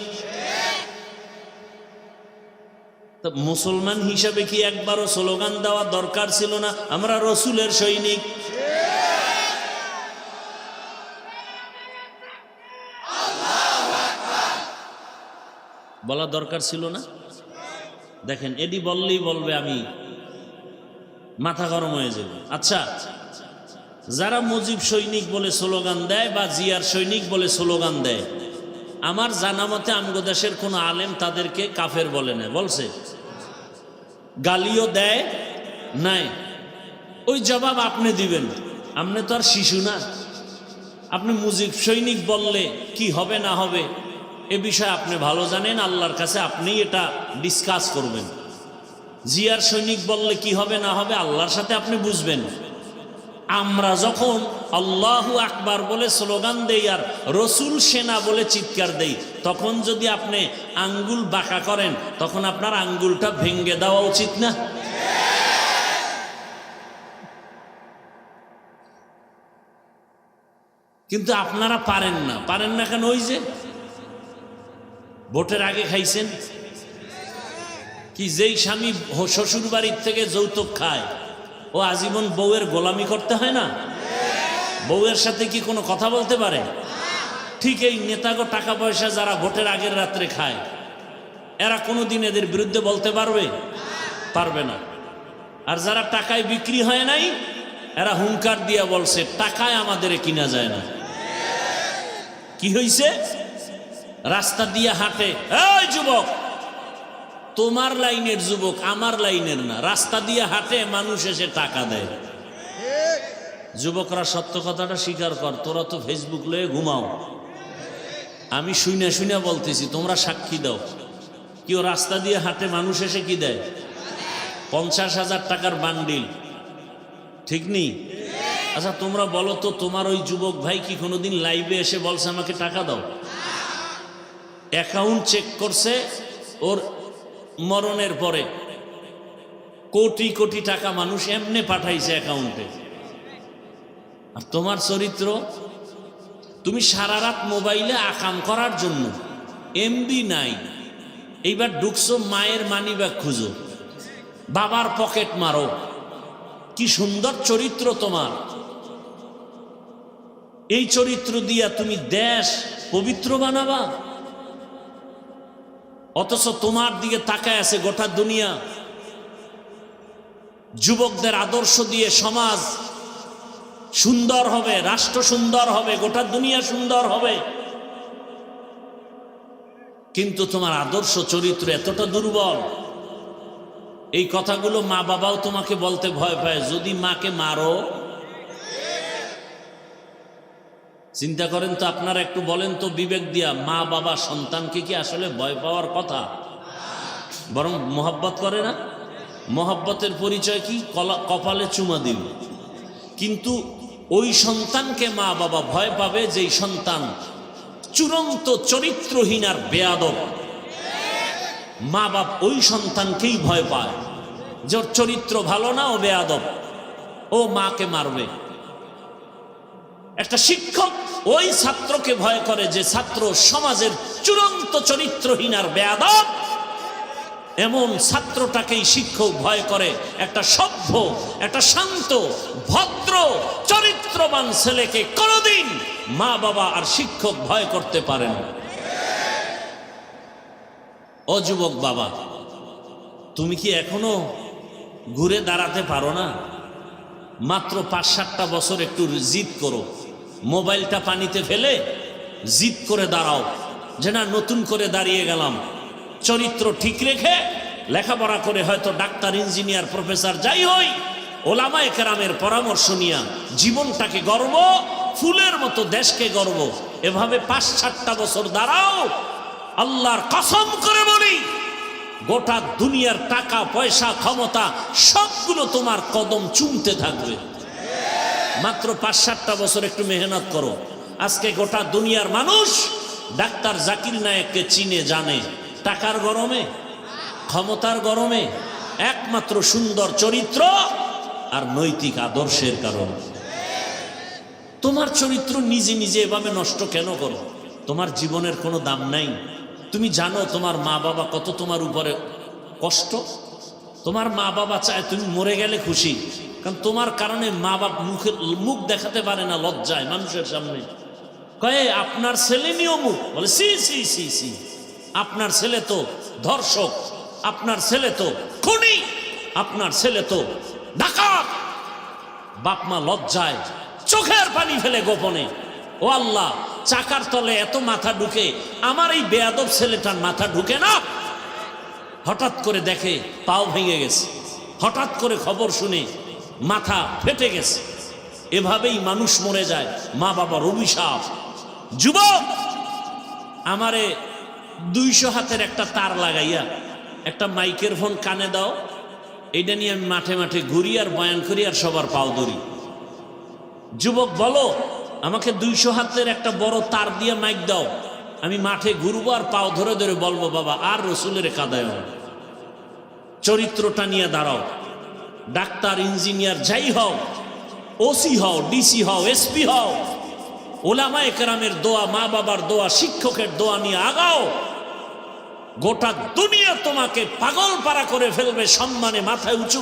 তো মুসলমান হিসাবে কি একবারও স্লোগান দেওয়া দরকার ছিল না আমরা রসুলের সৈনিক? বলা দরকার ছিল না? দেখেন এডি বললেই বলবে আমি মাথা গরম হয়ে যাবে। আচ্ছা, যারা মুজিব সৈনিক বলে স্লোগান দেয় বা জিয়ার সৈনিক বলে স্লোগান দেয়, আমার জানা মতে আমগো দেশের কোন আলেম তাদেরকে কাফের বলে না, বলছে? গালিও দেয় নাই? ওই জবাব আপনি দিবেন। আপনি তো আর শিশু না। আপনি মুজিব সৈনিক বললে কি হবে না হবে এ বিষয়ে আপনি ভালো জানেন, আল্লাহর কাছে আপনি এটা ডিসকাস করবেন। জিয়ার সৈনিক বললে কি হবে না হবে আল্লাহর সাথে আপনি বুঝবেন। আমরা যখন আল্লাহু আকবার বলে স্লোগান দেই আর রসুল সেনা বলে চিৎকার দেই, তখন যদি আপনি আঙ্গুল বাঁকা করেন তখন আপনার আঙ্গুলটা ভেঙে দেওয়া উচিত না? কিন্তু আপনারা পারেন না। পারেন না কেন? ওই যে ভোটের আগে খাইছেন কি, যেই স্বামী শ্বশুর বাড়ির থেকে যৌতুক খায় ও আজীবন বউয়ের গোলামি করতে হয় না? বউয়ের সাথে কি কোনো কথা বলতে পারে? ঠিক এই নেতাগো টাকা পয়সা যারা ভোটের আগের রাত্রে খায়, এরা কোনোদিন এদের বিরুদ্ধে বলতে পারবে? পারবে না। আর যারা টাকায় বিক্রি হয় নাই, এরা হুঙ্কার দিয়া বলছে টাকায় আমাদের কিনা যায় না। কি হইছে? রাস্তা দিয়ে হাঁটে, এই যুবক, তোমার লাইনের যুবক, আমার লাইনের না, রাস্তা দিয়ে হাঁটে, মানুষ এসে টাকা দেয়। যুবকরা সত্য কথাটা স্বীকার কর, তোরা তো ফেসবুক লয়ে ঘুমাও। আমি শুনে শুনে বলতেছি, তোমরা সাক্ষী দাও। কেউ রাস্তা দিয়ে হাঁটে, মানুষ এসে কি দেয়? 50,000 টাকার বান্ডিল, ঠিক নেই? আচ্ছা তোমরা বলো তো, তোমার ওই যুবক ভাই কি কোনোদিন লাইভে এসে বলছে আমাকে টাকা দাও? অ্যাকাউন্ট চেক করছে, ওর মরণের পরে কোটি কোটি টাকা মানুষ এমনে পাঠাইছে অ্যাকাউন্টে। আর তোমার চরিত্র, তুমি সারা রাত মোবাইলে আকাম করার জন্য এমবি নাই, এইবার ঢুকছো মায়ের মানিব্যাগ খুঁজো, বাবার পকেট মারো। কি সুন্দর চরিত্র তোমার! এই চরিত্র দিয়া তুমি দেশ পবিত্র বানাবা, অথচ তোমার দিকে তাকায় আছে গোটা দুনিয়া। যুবকদের আদর্শ দিয়ে সমাজ সুন্দর হবে, রাষ্ট্র সুন্দর হবে, গোটা দুনিয়া সুন্দর হবে, কিন্তু তোমার আদর্শ চরিত্র এতটা দুর্বল। এই কথাগুলো মা বাবাও তোমাকে বলতে ভয় পায়, যদি মাকে মারো। চিন্তা করেন তো আপনারা, একটু বলেন তো বিবেক দিয়া, মা বাবা সন্তানকে কি আসলে ভয় পাওয়ার কথা? বরং মোহাব্বত করে না? মোহাব্বতের পরিচয় কি? কপালে চুমা দিল। কিন্তু ওই সন্তানকে মা বাবা ভয় পাবে যেই সন্তান চূড়ান্ত চরিত্রহীন আর বেয়াদব। মা বাপ ওই সন্তানকেই ভয় পায়, যার চরিত্র ভালো না, ও বেয়াদব, ও মাকে মারবে। একটা শিক্ষক ওই ছাত্রকে ভয় করে যে ছাত্র সমাজের চূড়ান্ত চরিত্রহীন আর বেয়াদব। এমন ছাত্রটাকেই শিক্ষক ভয় করে। একটা সভ্য, একটা শান্ত, ভদ্র, চরিত্রবান ছেলেকে কোনোদিন মা বাবা আর শিক্ষক ভয় করতে পারে না। ও যুবক বাবা, তুমি কি এখনো ঘুরে দাঁড়াতে পারো না? মাত্র ৫-৭টা বছর একটু জিদ করো, মোবাইলটা পানিতে ফেলে জিদ করে দাঁড়াও যে না, নতুন করে দাঁড়িয়ে গেলাম। চরিত্র ঠিক রেখে লেখাপড়া করে হয়তো ডাক্তার, ইঞ্জিনিয়ার, প্রফেসর যাই হই, ওলামায়ে কেরামের পরামর্শ নিয়া জীবনটাকে গর্ব, ফুলের মতো দেশকে গর্ব, এভাবে ৫-৭টা বছর দাঁড়াও। আল্লাহর কসম করে বলি, গোটা দুনিয়ার টাকা পয়সা ক্ষমতা সবগুলো তোমার কদম চুমতে থাকবে। মাত্র ৫-৭টা বছর একটু মেহনত করো। আজকে গোটা দুনিয়ার মানুষ ডাক্তার জাকির নায়েককে চিনে জানে টাকার গরমে, ক্ষমতার গরমে, একমাত্র সুন্দর চরিত্র আর নৈতিক আদর্শের কারণে। তোমার চরিত্র নিজে নিজে এভাবে নষ্ট কেন করো? তোমার জীবনের কোনো দাম নাই। তুমি জানো তোমার মা বাবা কত তোমার উপরে কষ্ট। তোমার মা বাবা চায় তুমি মরে গেলে খুশি, কারণ তোমার কারণে মা বাপ মুখ দেখাতে পারে না লজ্জায় মানুষের সামনে। কয়ে আপনার ছেলে নিয়েও মুখ বলে সি সি সি সি, আপনার ছেলে তো ধর্ষক, আপনার ছেলে তো খুনি, আপনার ছেলে তো ডাকাত। বাপ মা লজ্জায় চোখের পানি ফেলে গোপনে, ও আল্লাহ, চাকার তলে এত মাথা ঢুকে, আমার এই বেয়াদব ছেলেটার মাথা ঢুকে না। হঠাৎ করে দেখে পাও ভেঙে গেছে, হঠাৎ করে খবর শুনে মাথা ফেটে গেছে। এভাবেই মানুষ মরে যায়, মা বাবার অভিশাপ। যুবক, আমারে 200 হাতের একটা তার লাগাইয়া একটা মাইকের ফোন কানে দাও, এইটা নিয়ে আমি মাঠে মাঠে ঘুরি আর বয়ান করি আর সবার পাও ধরি। যুবক বলো, আমাকে 200 হাতের একটা বড় তার দিয়ে মাইক দাও, আমি মাঠে ঘুরবো আর পাও ধরে ধরে বলবো বাবা আর রসুলের কাদায় না। চরিত্রটা নিয়ে দাঁড়াও। ডাক্তার, ইঞ্জিনিয়ার যাই হও, ওসি হও, ডিসি হও, এসপি হও, ওলামায়ে কেরামের দোয়া, মা বাবার দোয়া, শিক্ষকের দোয়া নিয়ে আগাও। গোটা দুনিয়া তোমাকে পাগল পারা করে ফেলবে, সম্মানে মাথায় উঁচু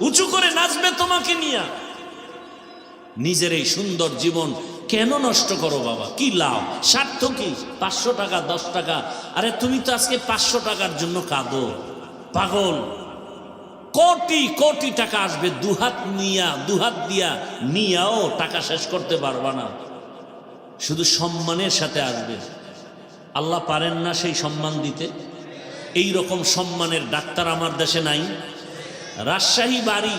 উঁচু করে নাচবে তোমাকে নিয়ে। নিজের এই সুন্দর জীবন কেন নষ্ট করো বাবা? কি লাভ? স্বার্থ কি? 500 টাকা, 10 টাকা। আরে তুমি তো আজকে 500 টাকার জন্য কাঁদো, পাগল। কোটি কোটি টাকা আসবে, দুহাত দিয়া নিয়াও টাকা শেষ করতে পারবা না। শুধু সম্মানের সাথে আসবে। আল্লাহ পারেন না সেই সম্মান দিতে? এই রকম সম্মানের ডাক্তার আমার দেশে নাই। রাজশাহী বাড়ি,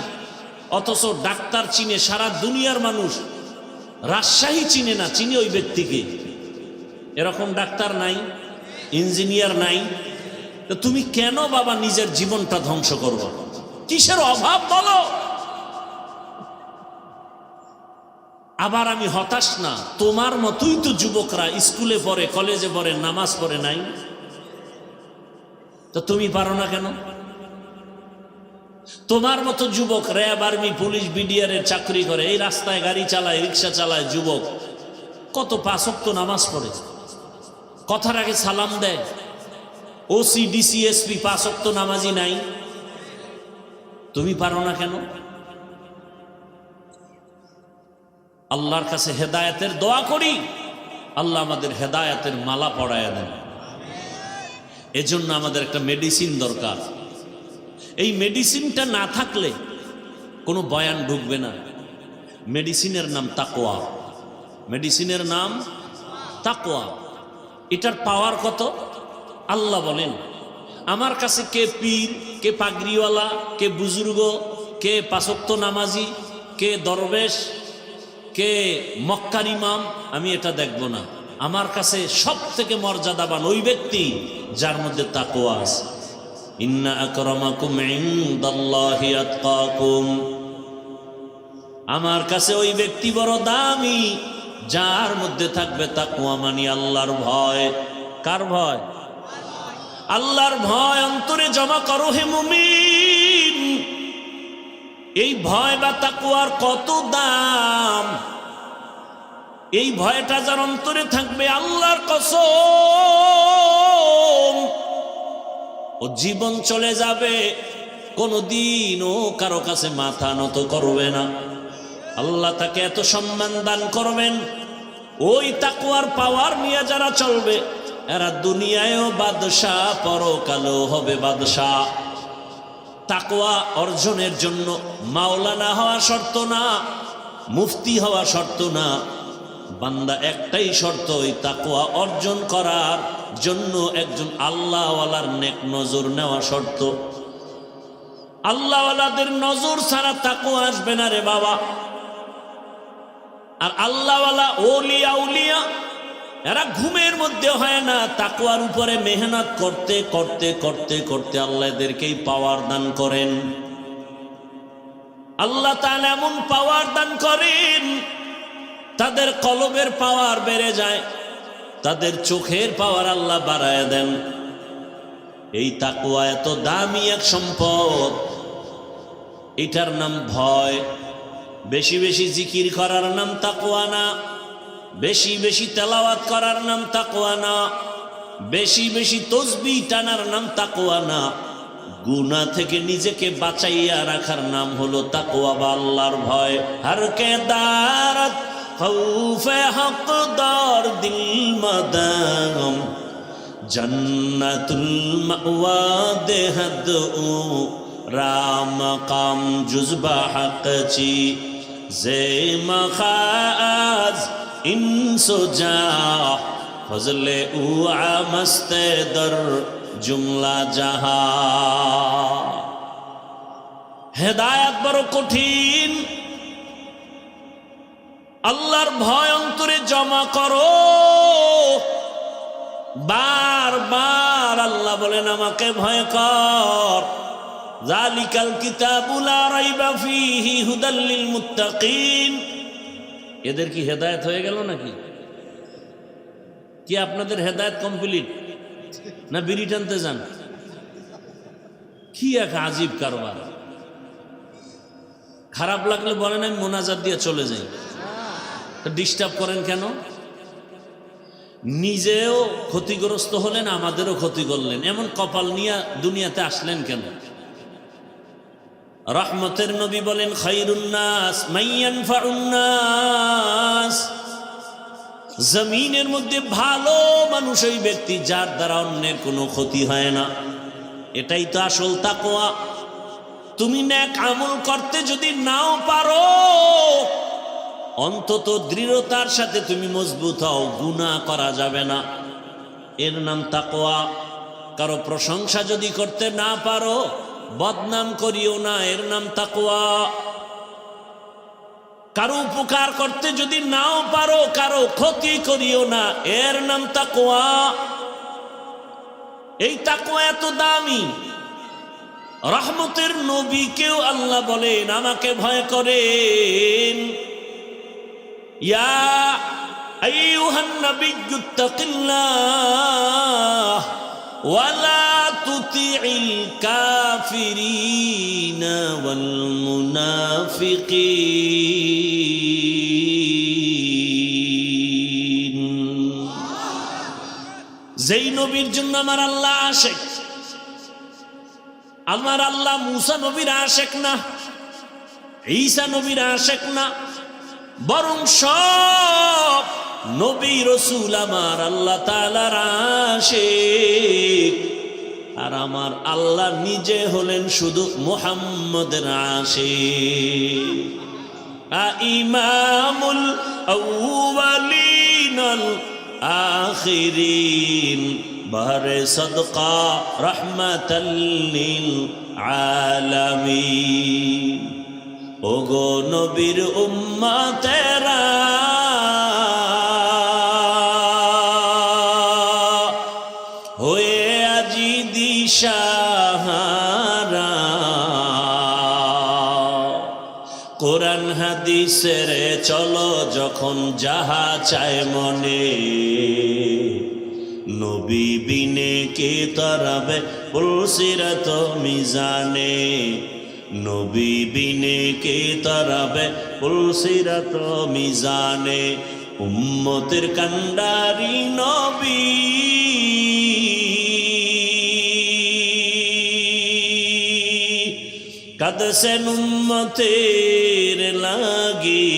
অথচ ডাক্তার চিনে সারা দুনিয়ার মানুষ, রাজশাহী চিনে না, চিনে ওই ব্যক্তিকে। এরকম ডাক্তার নাই, ইঞ্জিনিয়ার নাই। তো তুমি কেন বাবা নিজের জীবনটা ধ্বংস করবে? কিসের অভাব বলো? আবার আমি হতাশ না, তোমার মতোই তো যুবকরা স্কুলে পড়ে, কলেজে পড়ে, নামাজ পড়ে নাই। তো তুমি পারো না কেন? তোমার মতো যুবক র্যাব, আর্মি, পুলিশ, বিডিআর এর চাকরি করে, এই রাস্তায় গাড়ি চালায়, রিক্সা চালায়, যুবক কত 5 ওয়াক্ত নামাজ পড়ে, কথার আগে সালাম দেয়, ওসি ডিসি এসপি 5 ওয়াক্ত নামাজি নাই, তুমি পারো না কেন? আল্লাহর কাছে হেদায়েতের দোয়া করি, আল্লাহ আমাদের হেদায়েতের মালা পরায়া দেন। এজন্য আমাদের একটা মেডিসিন দরকার। এই মেডিসিনটা না থাকলে কোনো বয়ান ঢুকবে না। মেডিসিনের নাম তাকওয়া। মেডিসিনের নাম তাকওয়া। এটার পাওয়ার কত? আল্লাহ বলেন, আমার কাছে কে পীর, কে পাগড়িওয়ালা, কে বুজুর্গ, কে 5 ওয়াক্ত নামাজি, কে দরবেশ, কে মক্কার ইমাম, আমি এটা দেখব না। আমার কাছে সব থেকে মর্যাদাবান ওই ব্যক্তি যার মধ্যে তাকওয়া আছে। ইন্না আকরামাকুম ইনদাল্লাহি আতকাকুম। আমার কাছে ওই ব্যক্তি বড় দামি যার মধ্যে থাকবে তাকওয়া, মানে আল্লাহর ভয়। কার ভয়? আল্লাহর ভয় অন্তরে জমা করো হে মুমিন। এই ভয় বা তাকওয়ার কত দাম! এই ভয়টা যার অন্তরে থাকবে, আল্লাহর কসম, ও জীবন চলে যাবে, কোনদিনও কারো কাছে মাথা নত করবে না। আল্লাহ তাকে এত সম্মান দান করবেন। ওই তাকওয়ার পাওয়ার নিয়ে যারা চলবে, এরা দুনিয়ায়ও বাদশাহ, পরকালেও হবে বাদশাহ। তাকওয়া অর্জনের জন্য মাওলানা হওয়া শর্ত না, মুফতি হওয়া শর্ত না। বান্দা একটাই শর্ত, ওই তাকওয়া অর্জন করার জন্য একজন আল্লাহওয়ালার নেক নজর নেওয়া শর্ত। আল্লাহওয়ালাদের নজর ছাড়া তাকওয়া আসবে না রে বাবা। আর আল্লাহওয়ালা ওলিয়া উলিয়া এরা ঘুমের মধ্যে হয় না, তাকওয়ার উপরে মেহনত করতে করতে করতে করতে আল্লাহ এদেরকেই পাওয়ার দান করেন। আল্লাহ তাআলা এমন পাওয়ার দান করেন, তাদের কলবের পাওয়ার বেড়ে যায়, তাদের চোখের পাওয়ার আল্লাহ বাড়ায় দেন। এই তাকওয়া এত দামি এক সম্পদ, এটার নাম ভয়। বেশি বেশি জিকির করার নাম তাকওয়া না, বেশি বেশি তেলাওয়াত করার নাম তাকওয়া না, বেশি বেশি তসবিহ টানার নাম তাকওয়া না। গুনাহ থেকে নিজেকে বাঁচাইয়া রাখার নাম হলো তাকওয়া বা আল্লাহর ভয়। হর কে দারত খৌফে হকদার দিল মাদাম, জন্নতুল মাওয়া দেহদ ও রাম কাম জুজবা হক চি জে মখাজ ইনসো যা ফজলে উ আমস্তে দর জুমলা জাহা। হেদায়েত বড় কঠিন। আল্লাহর ভয় অন্তরে জমা করো। বারবার আল্লাহ বলেন, আমাকে ভয় কর। যালিকাল কিতাবু লা রাইবা ফীহি হুদাল লিল মুত্তাকিন। এদের কি হেদায়েত হয়ে গেল নাকি? কি আপনাদের হেদায়েত কমপ্লিট না বিড়ি টানতে যান? কি এক আজীব কারবার। খারাপ লাগলে বলেন আমি মোনাজাত দিয়ে চলে যাই। ডিস্টার্ব করেন কেন? নিজেও ক্ষতিগ্রস্ত হলেন, আমাদেরও ক্ষতি করলেন। এমন কপাল নিয়ে দুনিয়াতে আসলেন কেন? রহমতের নবী বলেন, খায়রুন নাস মান ইয়ানফাউন নাস। জমিনের মধ্যে ভালো মানুষ ওই ব্যক্তি যার দ্বারা অন্যের কোনো ক্ষতি হয় না। এটাই তো আসল তাকওয়া। তুমি নেক আমল করতে যদি নাও পারো, অন্তত দৃঢ়তার সাথে তুমি মজবুত হও, গুনাহ করা যাবে না। এর নাম তাকওয়া। কারো প্রশংসা যদি করতে না পারো, বদনাম করিও না, এর নাম তাকওয়া। কারো উপকার করতে যদি নাও পারো, কারো ক্ষতি করিও না, এর নাম তাকওয়া। এই তাকওয়া এত দামি। রহমতের নবীকেও আল্লাহ বলেন, আমাকে ভয় করেন। ইয়া আইয়ুহান নাবিয়্যু তাকিল্লাহ ওয়া লা তুতিইল কাফিরিনা ওয়াল মুনাফিকিন। যেই নবীর জন্য আমার আল্লাহ আশেক। আমার আল্লাহ মুসা নবীর আশেক না, ঈসা নবীর আশেক না, বরং সব নবী রাসূল আমার আল্লাহ তাআলার আশেক। আর আমার আল্লাহ নিজে হলেন শুধু মুহাম্মদের আশিক। ইমামুল আউয়ালিন আল আখিরিন বারে সদকা রাহমাতাল লিল আলামিন। ওগো নবীর উম্মতেরা, হয়ে আজি দিশাহারা, কোরআন হাদিসের চলো যখন যাহা চায় মনে, নবী বিনে কে তরাবে পুলসিরাত মিজানে, নবী বিনে কে তরাবে পুলসিরাত মিজানে। উম্মতের কান্ডারি নবী, কাঁদছেন উম্মতের লাগি,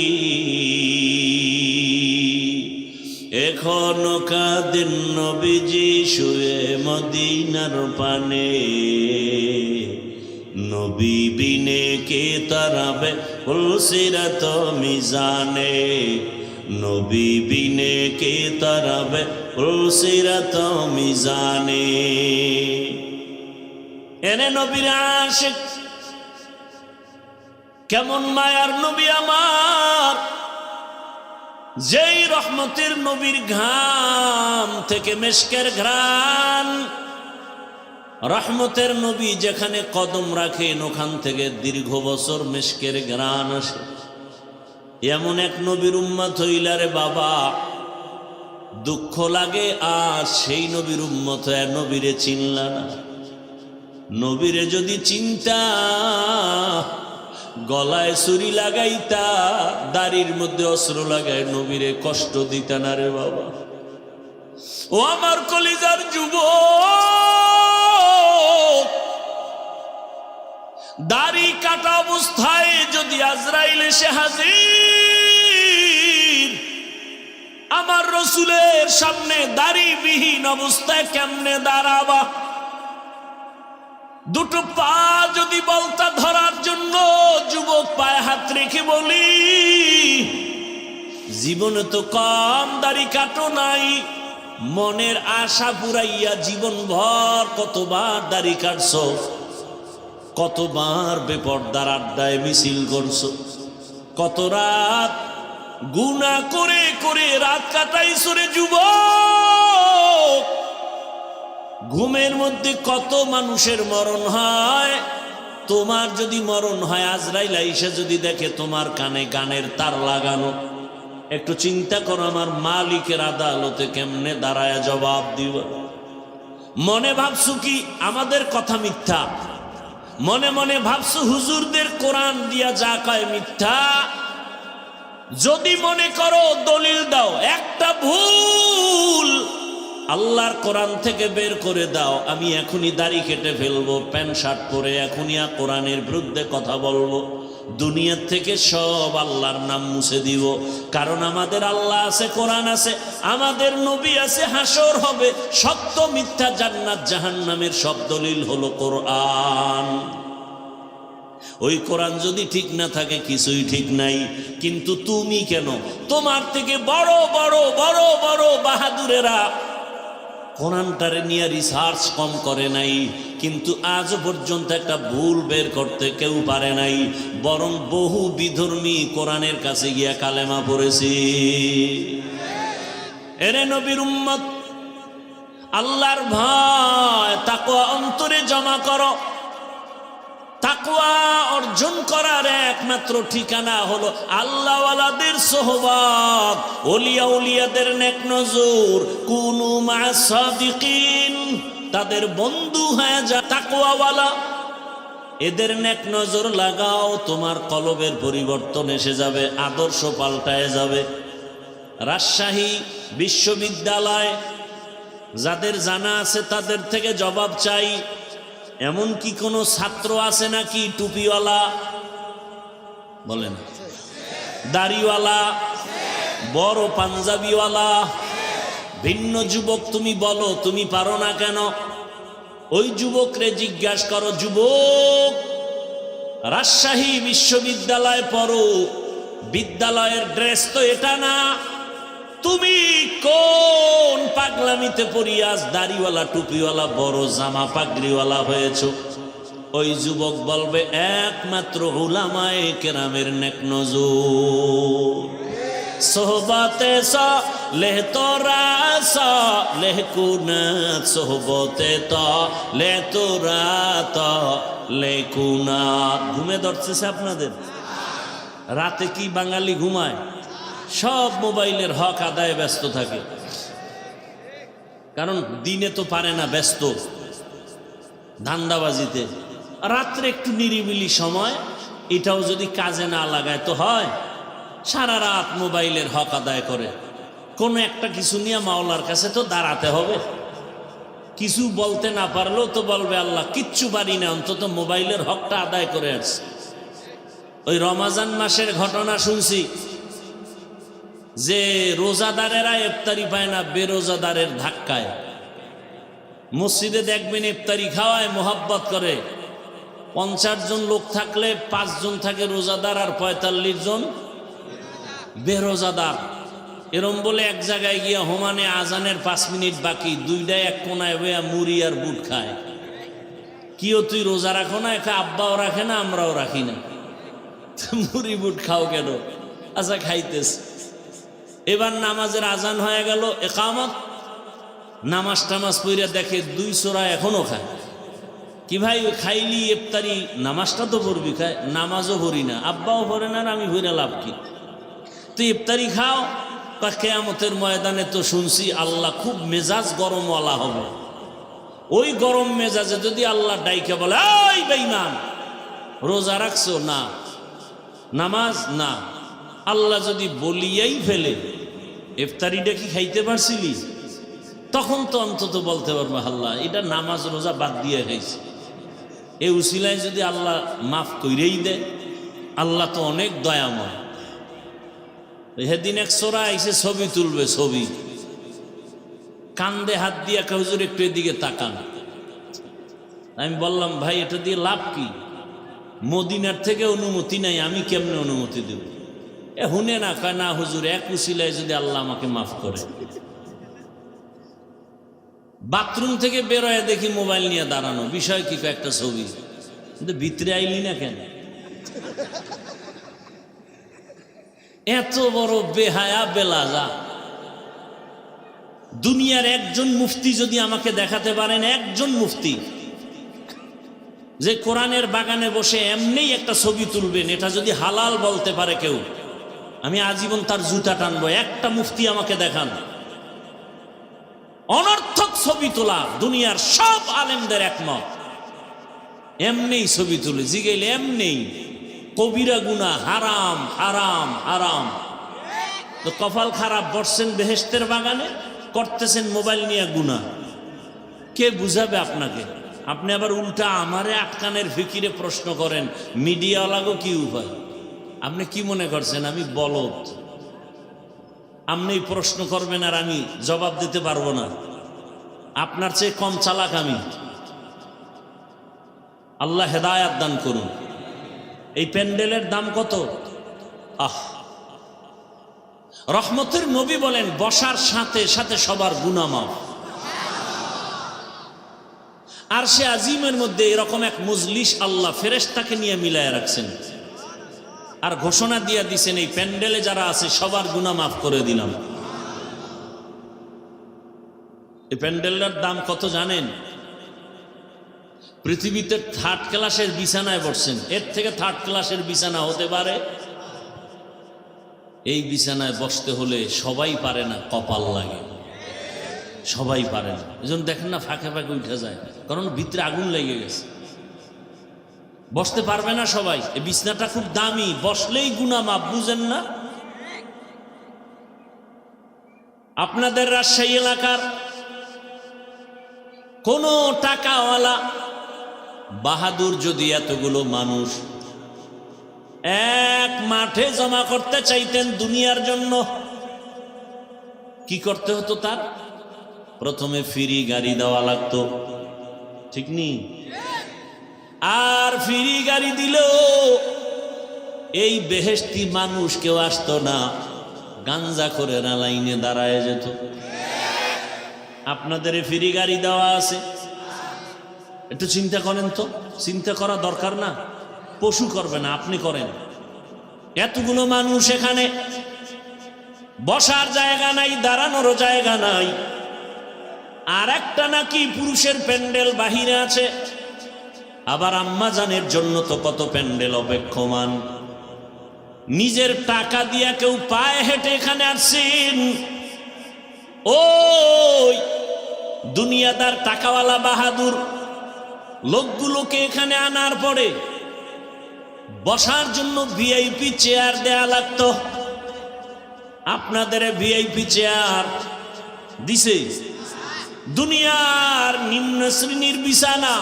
এখনো কাঁদেন নবীজি শুয়ে মদিনার পানে, নবী বিনে কে তরাবে পুলসিরাত মিজানে, নবী বিনে কে তরাবে পুলসিরাত মিজানে। এনে নবীর আশিক, কেমন মায়ার নবী আমার, যেই রহমতের নবীর ঘাম থেকে মেশকের ঘ্রাণ। রহমতের নবী যেখানে কদম রাখেন ওখান থেকে দীর্ঘ বছর মেশকের ঘ্রাণ আসে। এমন এক নবীর উম্মত হইলারে বাবা, দুঃখ লাগে আজ সেই নবীর উম্মত হয়ে নবীরে চিনলা না। নবীরে যদি চিন্তা, গলায় ছুরি লাগাইতা, দাড়ির মধ্যে অস্ত্র লাগায় নবীরে কষ্ট দিতা না রে বাবা। ও আমার কলিজার যুবক, দাড়ি কাটা অবস্থায় যদি আজরাইল এসে হাজির, আমার রসুলের সামনে দাড়িবিহীন অবস্থায় কেমনে দাঁড়াবা? দুটো পা যদি বলতা ধরার জন্য যুবক পায়ে হাত রেখে বলি, জীবনে তো কম দাড়ি কাটো নাই, মনের আশা পুরাইয়া জীবন ভর কতবার দাড়ি কাটছো, কতবার বেপরদার আড্ডায় মিছিল করছো, কত রাত গুনাহ করে করে রাত কাটাইছো রে যুবক। ঘুমের মধ্যে কত মানুষের মরণ হয়। তোমার যদি মরণ হয়, আজরাইল আইসা যদি দেখে তোমার কানে গানের তার লাগানো, একটু চিন্তা করো আমার মালিকের আদালতে কেমনে দাঁড়ায় জবাব দিব। মনে ভাবছো কি আমাদের কথা মিথ্যা, মনে মনে ভাবছো হুজুরদের কোরআন দিয়া যা কয় মিথ্যা। যদি মনে করো দলিল দাও, একটা ভুল আল্লাহর কোরআন থেকে বের করে দাও, আমি এখনই দাড়ি কেটে ফেলবো, প্যান্ট শার্ট পরে এখনই কোরআনের বিরুদ্ধে কথা বলবো, দুনিয়ার থেকে সব আল্লাহর নাম মুছে দিব। কারণ আমাদের আল্লাহ আছে, কোরআন আছে, আমাদের নবী আছে, হাসর হবে, সত্য মিথ্যা, জান্নাত জাহান্নামের সব দলিল হলো কোরআন। ওই কোরআন যদি ঠিক না থাকে কিছুই ঠিক নাই। কিন্তু তুমি কেন, তোমার থেকে বড় বড় বড় বড় বাহাদুরেরা কোরআনটারে নিয়ে রিসার্চ কম করে নাই, কিন্তু আজ পর্যন্ত একটা ভুল বের করতে কেউ পারে নাই, বরং বহু বিধর্মী কোরআনের কাছে গিয়া কালেমা পড়েছে। এরে নবীর উম্মত, আল্লাহর ভয় তাকওয়া অন্তরে জমা করো। তাকওয়া অর্জন করার একমাত্র ঠিকানা হলো আল্লাহওয়ালাদের সোহবত, ওলিয়া উলিয়াদের নেক নজর, কুনু মা'আস সাদিকিন, তাদের বন্ধু হয়ে যা তাকওয়াওয়ালা, এদের নেক নজর লাগাও, তোমার কলবের পরিবর্তন এসে যাবে, আদর্শ পাল্টায় যাবে। রাজশাহী বিশ্ববিদ্যালয় যাদের জানা আছে তাদের থেকে জবাব চাই। এমন কি কোনো ছাত্র আছে নাকি টুপিওয়ালা? বলেন। দাড়িওয়ালা, বড় পাঞ্জাবিওয়ালা, ভিন্ন যুবক তুমি বলো, তুমি পারো না কেন? ওই যুবকরে জিজ্ঞাসা করো, যুবক রাজশাহী বিশ্ববিদ্যালয়ে পড়ো, বিদ্যালয়ের ড্রেস তো এটা না, তুমি কোন পাগলামিতে পড়িয়াস দাড়িওয়ালা টুপিওয়ালা বড় জামা পাগড়িওয়ালা হয়েছো? ওই যুবক বলবে, একমাত্র উলামায়ে কেরামের নেক নজর। সোহবতে সালেহ তোরা সালেহ কুনাত, সোহবতে তালেহ তোরা তালেহ কুনাত। ঘুমে ধরতেছে আপনাদের? রাতে কি বাঙালি ঘুমায়? সব মোবাইলের হক আদায়ে ব্যস্ত থাকে, কারণ দিনে তো পারে না, ব্যস্ত ধান্দাবাজিতে। রাত্রে একটু নিরিবিলি সময়, এটাও যদি কাজে না লাগায় তো হয়? সারা রাত মোবাইলের হক আদায় করে। কোনো একটা কিছু নিয়ে মাওলার কাছে তো দাঁড়াতে হবে। কিছু বলতে না পারলেও তো বলবে, আল্লাহ কিচ্ছু পারি না, অন্তত মোবাইলের হকটা আদায় করে আসছে। ওই রমাজান মাসের ঘটনা শুনছি যে রোজাদারেরা ইফতারি পায় না বেরোজাদারের ধাক্কায়। মসজিদে দেখবেন ইফতারি খাওয়ায়, মোহাব্বত করে। 50 জন লোক থাকলে 5 জন থাকে রোজাদার আর 45 জন বেরোজাদার। এরম বলে এক জায়গায় গিয়া হোমানে আজানের 5 মিনিট বাকি, দুইটাই এক কোনায় বইয়া মুড়ি আর বুট খায়। কিও তুই রোজা রাখো না? একা আব্বাও রাখে না, আমরাও রাখি না, মুড়ি বুট খাও কেন? আচ্ছা খাইতেস। এবার নামাজের আজান হয়ে গেল, একামত, নামাজ টামাজ পড়িয়া দেখে 2 সোরা এখনো খায়। কি ভাই খাইলি ইফতারি, নামাজটা তো পড়বি? খায়, নামাজও পড়ি না, আব্বাও পড়ে না, আর আমি পড়ে লাভ কি? তুই ইফতারি খাও। কিয়ামতের ময়দানে তো শুনছি আল্লাহ খুব মেজাজ গরমওয়ালা হবে। ওই গরম মেজাজে যদি আল্লাহ ডাইকে বলে, ওই বেঈমান রোজা রাখছো না, নামাজ না, আল্লাহ যদি বলিয়াই ফেলে ইফতারিটা কি খাইতে পারছিলি, তখন তো অন্তত বলতে পারবো, আল্লাহ এটা নামাজ রোজা বাদ দিয়ে খাইছি। এই উসিলায় যদি আল্লাহ মাফ কইরেই দেয়, আল্লাহ তো অনেক দয়াময়। সেদিন এক সোরা আইসে ছবি তুলবে, ছবি কান্দে হাত দিয়ে, হুজুর একটু এদিকে তাকান। আমি বললাম, ভাই এটা দিয়ে লাভ কি? মদিনার থেকে অনুমতি নাই, আমি কেমনে অনুমতি দেব? হুনে না, কয় না হুজুর, এক উসিলায় যদি আল্লাহ আমাকে মাফ করে। বাথরুম থেকে বেরোয় দেখি মোবাইল নিয়ে দাঁড়ানো, বিষয় কি? একটা ছবি। কিন্তু ভিতরে আইলি না কেন? এত বড় বেহায়া বেলাজা। দুনিয়ার একজন মুফতি যদি আমাকে দেখাতে পারেন, একজন মুফতি যে কোরআনের বাগানে বসে এমনি একটা ছবি তুলবেন, এটা যদি হালাল বলতে পারে কেউ, আমি আজীবন তার জুতা টানবো। একটা মুফতি আমাকে দেখান। অনর্থক ছবি তোলা দুনিয়ার সব আলেমদের একমত, এমনি ছবি তুলে জিগাইলে এমনি কবিরা গুনাহ, হারাম হারাম হারাম। তো কপাল খারাপ, বসছেন বেহেশতের বাগানে, করতেছেন মোবাইল নিয়ে গুনাহ। কে বুঝাবে আপনাকে? আপনি আবার উল্টা আমারে আটকানের ফিকিরে প্রশ্ন করেন, মিডিয়াওয়ালাগো কি উপায়? আপনি কি মনে করছেন আমি বলদ? আপনি প্রশ্ন করবেন আর আমি জবাব দিতে পারবো না? আপনার চেয়ে কম চালাক আমি। আল্লাহ হেদায়াত দান করুন। এই প্যান্ডেলের দাম কত? রহমতের নবী বলেন, বসার সাথে সাথে সবার গুনাহ মাফ। আর সে আজিমের মধ্যে এরকম এক মজলিস আল্লাহ ফেরেশতাকে নিয়ে মিলায় রাখছেন, আর ঘোষণা দিয়ে দিছেন, এই প্যান্ডেলে যারা আছে সবার গুনাহ মাফ করে দিলাম। এই প্যান্ডেলটার দাম কত জানেন? পৃথিবীতে 3rd ক্লাসের বিছানায় বসছেন, এর থেকে 3rd ক্লাসের বিছানা হতে পারে? এই বিছানায় বসতে হলে সবাই পারে না, কপাল লাগে, সবাই পারে না। এজন্য দেখেন না ফাঁকে ফাঁকে উঠে যায়, কারণ ভিতরে আগুন লেগে গেছে, বসতে পারবে না সবাই। এই বিছানাটা খুব দামি, বসলেই গুনাহ মাফ, বুঝেন না? আপনাদের রাজশাহী এলাকার কোন টাকাওয়ালা বাহাদুর যদি এতগুলো মানুষ এক মাঠে জমা করতে চাইতেন দুনিয়ার জন্য, কি করতে হতো? তার প্রথমে ফ্রি গাড়ি দেওয়া লাগতো, ঠিক নি? আর ফ্রি গাড়ি দিলেও এই বেহেশতি মানুষ কেউ আসতো না, গাঞ্জা করে না লাইনে দাঁড়ায় যেত। আপনাদের ফ্রি গাড়ি দেওয়া আছে, একটু চিন্তা করেন তো। চিন্তা করা দরকার না? পশু করবে না, আপনি করেন। এতগুলো মানুষ এখানে, বসার জায়গা নাই, দাঁড়ানোর জায়গা নাই। আর একটা নাকি পুরুষের প্যান্ডেল বাহিরে আছে, আবার আম্মাজানের জন্য তো কত প্যান্ডেল অপেক্ষমান। নিজের টাকা দিয়া কেউ পায়ে হেঁটে এখানে আসছেন। ওই দুনিয়াদার টাকাওয়ালা বাহাদুর লোকগুলোকে এখানে আনার পরে বসার জন্য ভিআইপি চেয়ার দেয়া লাগতো। আপনাদের ভিআইপি চেয়ার দিছে? দুনিয়ার নিম্ন শ্রেণীর বিছানা,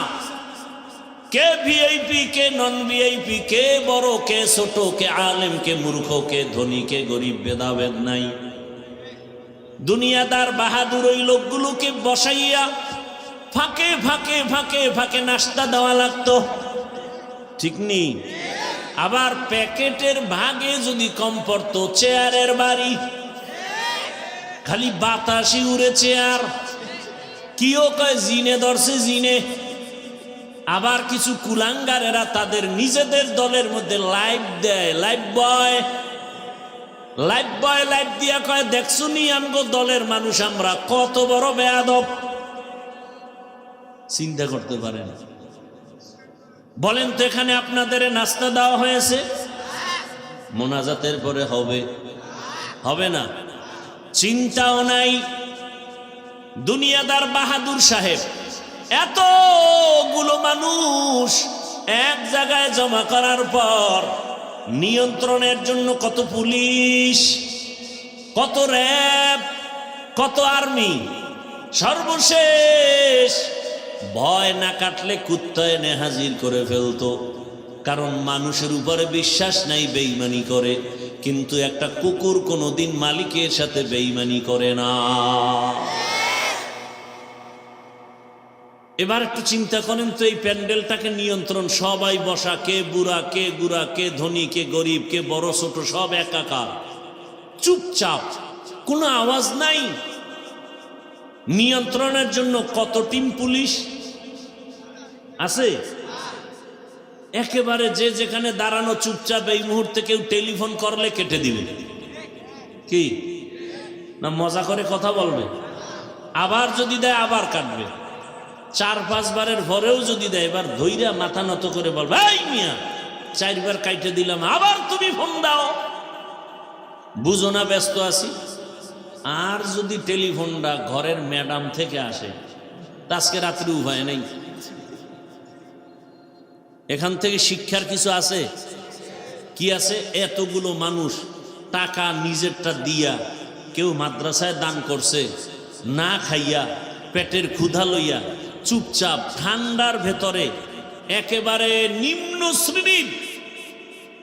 কে ভিআইপি কে নন ভিআইপি, কে বড় কে ছোট, কে আলেম কে মূর্খ, কে ধনী কে গরিব, ভেদাভেদ নাই। দুনিয়াদার বাহাদুর ওই লোকগুলোকে বসাইয়া ফাঁকে ফাঁকে ফাঁকে ফাঁকে নাস্তা দেওয়া লাগতো, ঠিক নি? আবার প্যাকেটের ভাগে যদি কম পড়তো, চেয়ারের বাড়ি, খালি বাতাসি উড়ে চেয়ার। কিও কয় জিনে ধরছে জিনে। আবার কিছু কুলাঙ্গারেরা তাদের নিজেদের দলের মধ্যে লাইভ দেয়, লাইভ বয় লাইভ দিয়া কয়, দেখছো নি আমগো দলের মানুষ আমরা কত বড় বেয়াদব। চিন্তা করতে পারেন? বলেন তো, এখানে আপনাদের নাস্তা দেওয়া হয়েছে? মোনাজাতের পরে হবে? হবে না। চিন্তাও নাই। দুনিয়াদার বাহাদুর সাহেব এতগুলো মানুষ এক জায়গায় জমা করার পর নিয়ন্ত্রণের জন্য কত পুলিশ, কত র্যাব, কত আর্মি, সর্বশেষ ভয় না কাটলে কুত্তা এনে হাজির করে ফেলতো। কারণ মানুষের উপরে বিশ্বাস নাই, বেঈমানি করে। কিন্তু একটা কুকুর কোনোদিন মালিকের সাথে বেঈমানি করে না। এবার একটু চিন্তা করেন তো, এই প্যান্ডেলটাকে নিয়ন্ত্রণ, সবাই বসা, কে বুড়া কে গুড়া, কে ধনী কে গরিব, কে বড় ছোট, সব একাকার, চুপচাপ, কোনো আওয়াজ নাই। নিয়ন্ত্রণের জন্য কত টিম পুলিশ আছে? একেবারে যে যেখানে দাঁড়ানো চুপচাপ। এই মুহূর্তে কেউ টেলিফোন করলে কেটে দিবে, কি না মজা করে কথা বলবে। আবার যদি দেয় আবার কাটবে। 4-5 বারের পরেও যদি দেয়, এবার ধৈর্য মাথা নত করে বলবে, এই মিয়া 4 বার কাইটে দিলাম, আবার তুমি ফোন দাও, বুঝো না ব্যস্ত আছি। আর যদি টেলিফোনটা ঘরের ম্যাডাম থেকে আসে, আজকে রাত্রি উপায় নেই। এখান থেকে শিক্ষার কিছু আছে? কি আছে? এতগুলো মানুষ টাকা নিজেরটা দিয়া, কেউ মাদ্রাসায় দান করছে, না খাইয়া পেটের ক্ষুধা লইয়া চুপচাপ ঠান্ডার ভেতরে, একেবারে নিম্ন শ্রেণীর,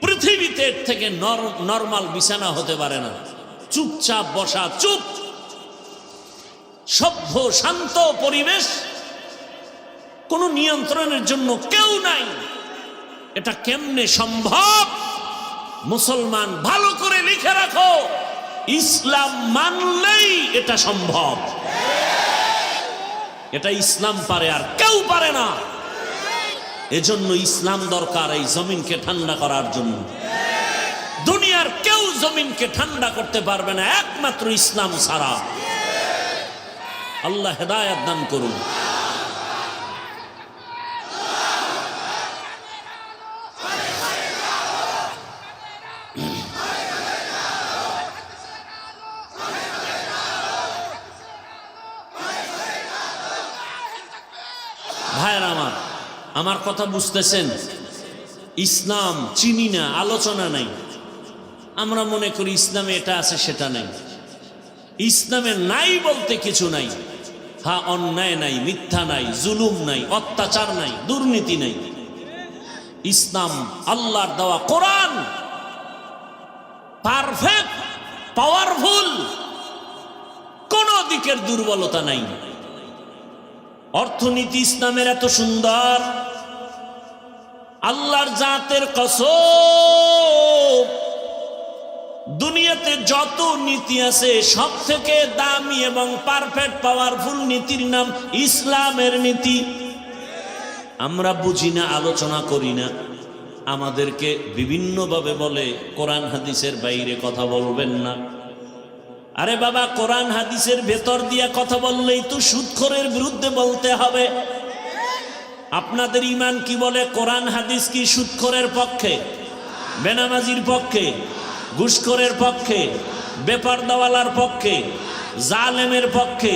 পৃথিবীতে থেকে নরমাল বিছানা হতে পারে না, চুপচাপ বসা, চুপ, সভ্য শান্ত পরিবেশ, কোনো নিয়ন্ত্রণের জন্য কেউ নাই। এটা কেমনে সম্ভব? মুসলমান ভালো করে লিখে রাখো, ইসলাম মানলেই এটা সম্ভব। এটা ইসলাম পারে, আর কেউ পারে না। এজন্য ইসলাম দরকার এই জমিনকে ঠান্ডা করার জন্য। দুনিয়ার কেউ জমিনকে ঠান্ডা করতে পারবে না, একমাত্র ইসলাম ছাড়া। আল্লাহ হেদায়েত দান করুন। ভাইয়ের আমার কথা বুঝতেছেন? ইসলাম চিনি না, আলোচনা নাই। আমরা মনে করি ইসলামে এটা আছে সেটা নাই। ইসলামে নাই বলতে কিছু নাই। হ্যাঁ, অন্যায় নাই, মিথ্যা নাই, জুলুম নাই, অত্যাচার নাই, দুর্নীতি নাই। ইসলাম আল্লাহর দেওয়া কোরআন পারফেক্ট, পাওয়ারফুল, কোন দিকের দুর্বলতা নাই। অর্থনীতি ইসলামের এত সুন্দর, আল্লাহর জাতের কসম, দুনিয়াতে যত নীতি আছে সব থেকে দামি এবং পারফেক্ট পাওয়ারফুল নীতির নাম ইসলামের নীতি। আমরা বুঝি না, আলোচনা করি না, আমাদেরকে বিভিন্নভাবে বলে কোরআন হাদিসের বাইরে কথা বলবেন না। আরে বাবা, কোরআন হাদিসের ভেতর দিয়া কথা বললেই তো সুদখোরের বিরুদ্ধে বলতে হবে। আপনাদের ঈমান কি বলে? কোরআন হাদিস কি সুদখোরের পক্ষে, বেনামাজির পক্ষে, ঘুষখোরের পক্ষে, বেপরদাওয়ালার পক্ষে, জালেমের পক্ষে,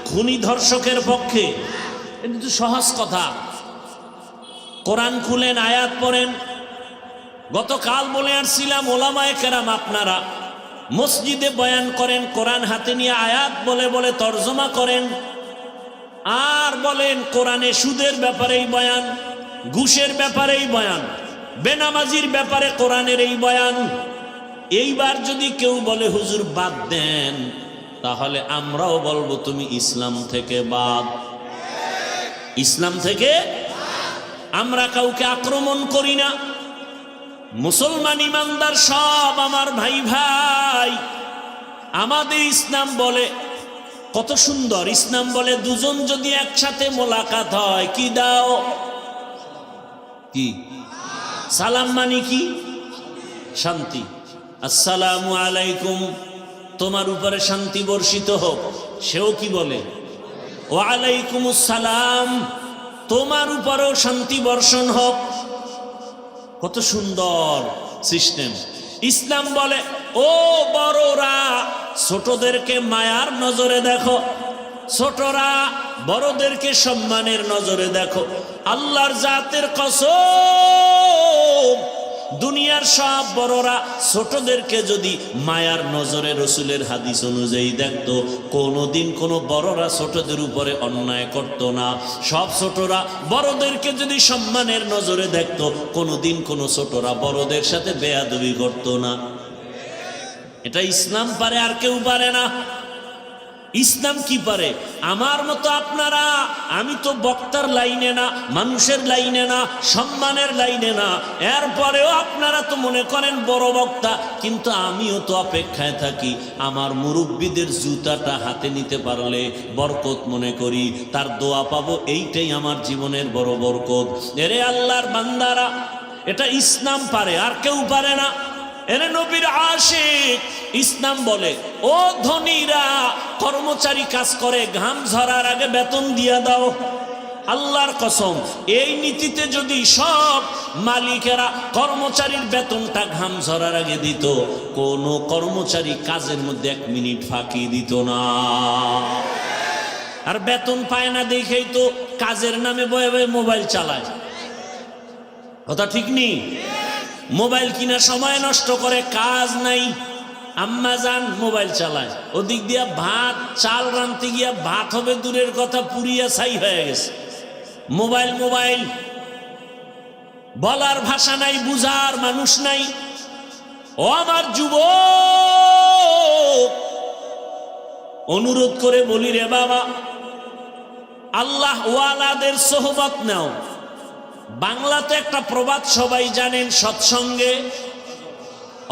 খুনি ধর্ষকের পক্ষে? এটা তো সহজ কথা। কোরআন খুলেন, আয়াত পড়েন। গতকাল বলে আসছিলাম, ওলামায়ে কেরাম আপনারা মসজিদে বয়ান করেন, কোরআন হাতে নিয়ে আয়াত বলে বলে তর্জমা করেন, আর বলেন কোরআনে সুদের ব্যাপারেই বয়ান, ঘুষের ব্যাপারেই বয়ান, বেনামাজির ব্যাপারে কোরআনের এই বয়ান। এইবার যদি কেউ বলে হুজুর বাদ দেন, তাহলে আমরাও বলবো তুমি ইসলাম থেকে বাদ। ইসলাম থেকে আমরা কাউকে আক্রমণ করি না। মুসলমান ইমানদার সব আমার ভাই ভাই। আমাদের ইসলাম বলে, কত সুন্দর ইসলাম বলে, দুজন যদি একসাথে মোলাকাত হয়, কি দাও? কি সালাম? মানে কি? শান্তি। আসসালামু আলাইকুম, তোমার উপরে শান্তি বর্ষিত হোক। সেও কি বলে? ওয়ালাইকুমুস সালাম, তোমার উপরেও শান্তি বর্ষণ হোক। কত সুন্দর সিস্টেম। ইসলাম বলে, ও বড়রা ছোটদেরকে মায়ার নজরে দেখো, ছোটরা বড়দেরকে সম্মানের নজরে দেখো। আল্লাহর জাতের কসম, দুনিয়ার সব বড়রা ছোটদেরকে যদি মায়ার নজরে রসুলের হাদিস অনুযায়ী দেখতো, কোনোদিন কোনো বড়রা ছোটদের উপরে অন্যায় করত না। সব ছোটরা বড়দেরকে যদি সম্মানের নজরে দেখতো, কোনোদিন কোনো ছোটরা বড়দের সাথে বেয়াদবি করত না। এটা ইসলাম পারে, আর কেউ পারে না। ইসলাম কি পারে? আমার মতো আপনারা, আমি তো বক্তার লাইনে না, মানুষের লাইনে না, সম্মানের লাইনে না, এরপরেও আপনারা তো মনে করেন বড় বক্তা। কিন্তু আমিও তো অপেক্ষায় থাকি, আমার মুরব্বীদের জুতাটা হাতে নিতে পারলে বরকত মনে করি, তার দোয়া পাবো, এইটাই আমার জীবনের বড় বরকত। এরে আল্লাহর বান্দারা, এটা ইসলাম পারে, আর কেউ পারে না। এরে নবীর আশিক, ইসলাম বলে, ও ধনীরা, কর্মচারী কাজ করে, ঘাম ঝরার আগে বেতন দিয়া দাও। আল্লাহর কসম, এই নীতিতে যদি সব মালিকেরা কর্মচারীর বেতনটা ঘাম ঝরার আগে দিত, কোনো কর্মচারী কাজের মধ্যে 1 মিনিট ফাঁকি দিত না। আর বেতন পায় না দেখেই তো কাজের নামে বয়ে বয়ে মোবাইল চালায়। কথা ঠিক নেই? মোবাইল কিনা সময় নষ্ট করে, কাজ নাই, আম্মা যান মোবাইল চালায়। ওদিক দিয়া ভাত চাল রাঁধতে গিয়া ভাত হবে দূরের কথা, পুরিয়া ছাই হয়ে গেছে। মোবাইল মোবাইল, বলার ভাষা নাই, বুঝার মানুষ নাই। ও আমার যুবক, অনুরোধ করে বলি রে বাবা, আল্লাহ ওয়ালাদের সোহবত নাও। বাংলাতে একটা প্রবাদ সবাই জানেন, সৎসঙ্গে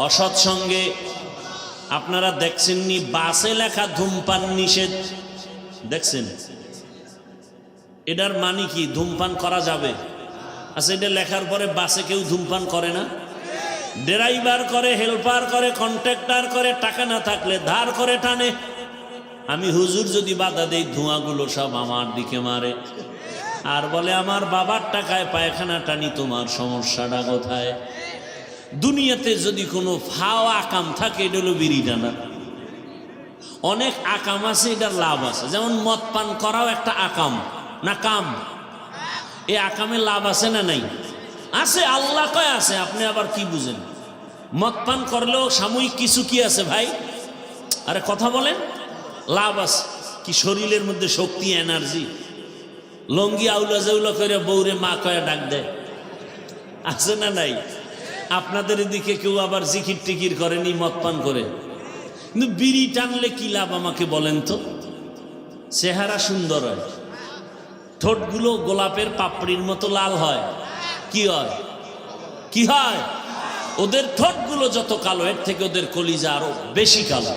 অসৎসঙ্গে। আপনারা দেখছেননি বাসে লেখা ধূমপান নিষেধ? দেখছেন? এটার মানে কি? ধূমপান করা যাবে? আচ্ছা, এটা লেখার পরে বাসে কেউ ধূমপান করে না? ড্রাইভার করে, হেল্পার করে, কন্ট্রাক্টর করে, টাকা না থাকলে ধার করে টানে। আমি হুজুর যদি বাধা দেই, ধোঁয়াগুলো সব আমার দিকে মারে, আর বলে আমার বাবার টাকায় পায়খানা টানি, তোমার সমস্যাটা কোথায়? দুনিয়াতে যদি কোনো ফাও আকাম থাকে, এটা হলো বিড়ি টানা। অনেক আকাম আছে, এটার লাভ আছে। যেমন মদ পান করাও একটা আকাম না কাম? এই আকামে লাভ আছে না নাই? আছে, আল্লাহ কয় আছে। আপনি আবার কি বুঝেন? মদ পান করলেও সাময়িক কিছু কি আছে ভাই? আরে কথা বলেন, লাভ আছে। কি শরীরের মধ্যে শক্তি, এনার্জি। লঙ্গি আউলা জাউলা করে বউরে মা কয়া ডাক দেয়, আছে না নাই? আপনাদের এদিকে কেউ আবার জিকির টিকির করেনি, মদ পান করে, কিন্তু বিড়ি টানলে কি লাভ আমাকে বলেন তো? চেহারা সুন্দর হয়, ঠোঁটগুলো গোলাপের পাপড়ির মতো লাল হয়, কি হয়? কি হয়? ওদের ঠোঁটগুলো যত কালো, এর থেকে ওদের কলিজা আরো বেশি কালো।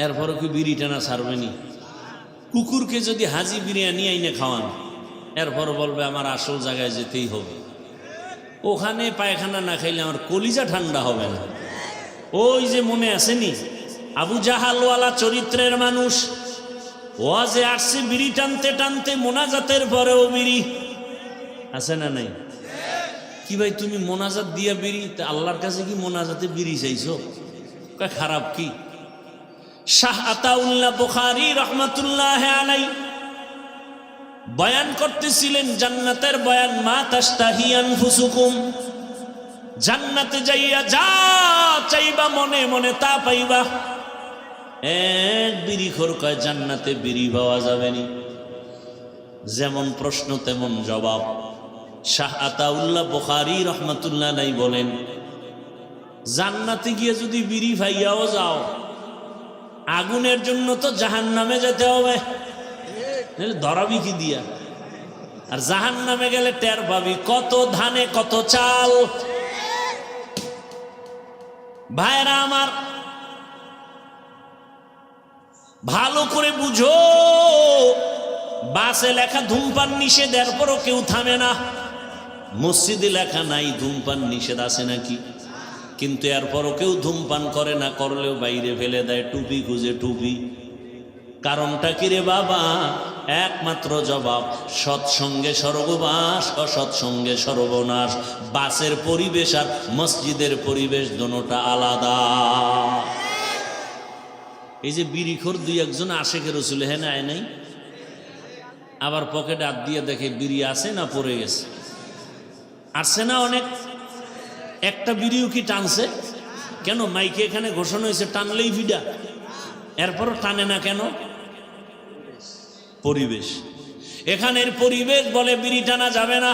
এরপরও কি বিড়ি টানা ছাড়বেনি? কুকুরকে যদি হাজি বিরিয়ানি আইনে খাওয়ান, এরপর বলবে আমার আসল জায়গায় যেতেই হবে, ওখানে পায়খানা না খাইলে আমার কলিজা ঠান্ডা হবে না। ওই যে মনে আসেনি, আবু জাহালওয়ালা চরিত্রের মানুষ ওয়াজে আসছে বিড়ি টানতে টানতে, মোনাজাতের পরেও বিড়ি, আছে না নাই? কি ভাই তুমি মোনাজাত দিয়া বিড়ি, আল্লাহর কাছে কি মোনাজাতে বিড়ি চাইছো? খারাপ কি? শাহ আতাউল্লাহ বুখারী রহমাতুল্লাহ আলাই বয়ান করতেছিলেন জান্নাতের বয়ান, মা তাশতাহি আনফুসুকুম, জান্নাতে যাইয়া যা চাইবা মনে মনে তা পাইবা। এক বিড়িখোর কয় জান্নাতে বিড়ি পাওয়া যাবে নি। যেমন প্রশ্ন তেমন জবাব। শাহ আতাউল্লাহ বুখারী রহমাতুল্লাহ আলাই বলেন, জান্নাতে গিয়ে যদি বিড়ি পাইয়াও যাও, আগুনের জন্য তো জাহান্নামে যেতে হবে, ধরাবি কি দিয়া? আর জাহান্নামে গেলে টের পাবি কত ধানে কত চাল। ভাইরা আমার, ভালো করে বুঝো, বাসে লেখা ধূমপান নিষেধ, এরপরও কেউ থামে না। মসজিদে লেখা নাই ধূমপান নিষেধ, আছে নাকি? কিন্তু এরপরও কেউ ধূমপান করে না, করলেও বাইরে ফেলে দেয়, টুপি খুঁজে টুপি। কারণটা কি রে বাবা? একমাত্র জবাব, সৎসঙ্গে স্বর্গবাস, অসৎসঙ্গে সর্বনাশ। বাসের পরিবেশ আর মসজিদের পরিবেশ দুটোটা আলাদা। এই যে বিড়িখোর দুই একজন আশেকের রসুল হেন আয় নাই, আবার পকেটে হাত দিয়ে দেখে বিড়ি আছে না পড়ে গেছে, আসছে না অনেক। একটা বিড়িও কি টানছে? কেন? মাইকে এখানে ঘোষণা হয়েছে টানলেই ভিডা, এরপরও টানে না কেন? পরিবেশ। এখানের পরিবেশ বলে বিড়ি টানা যাবে না।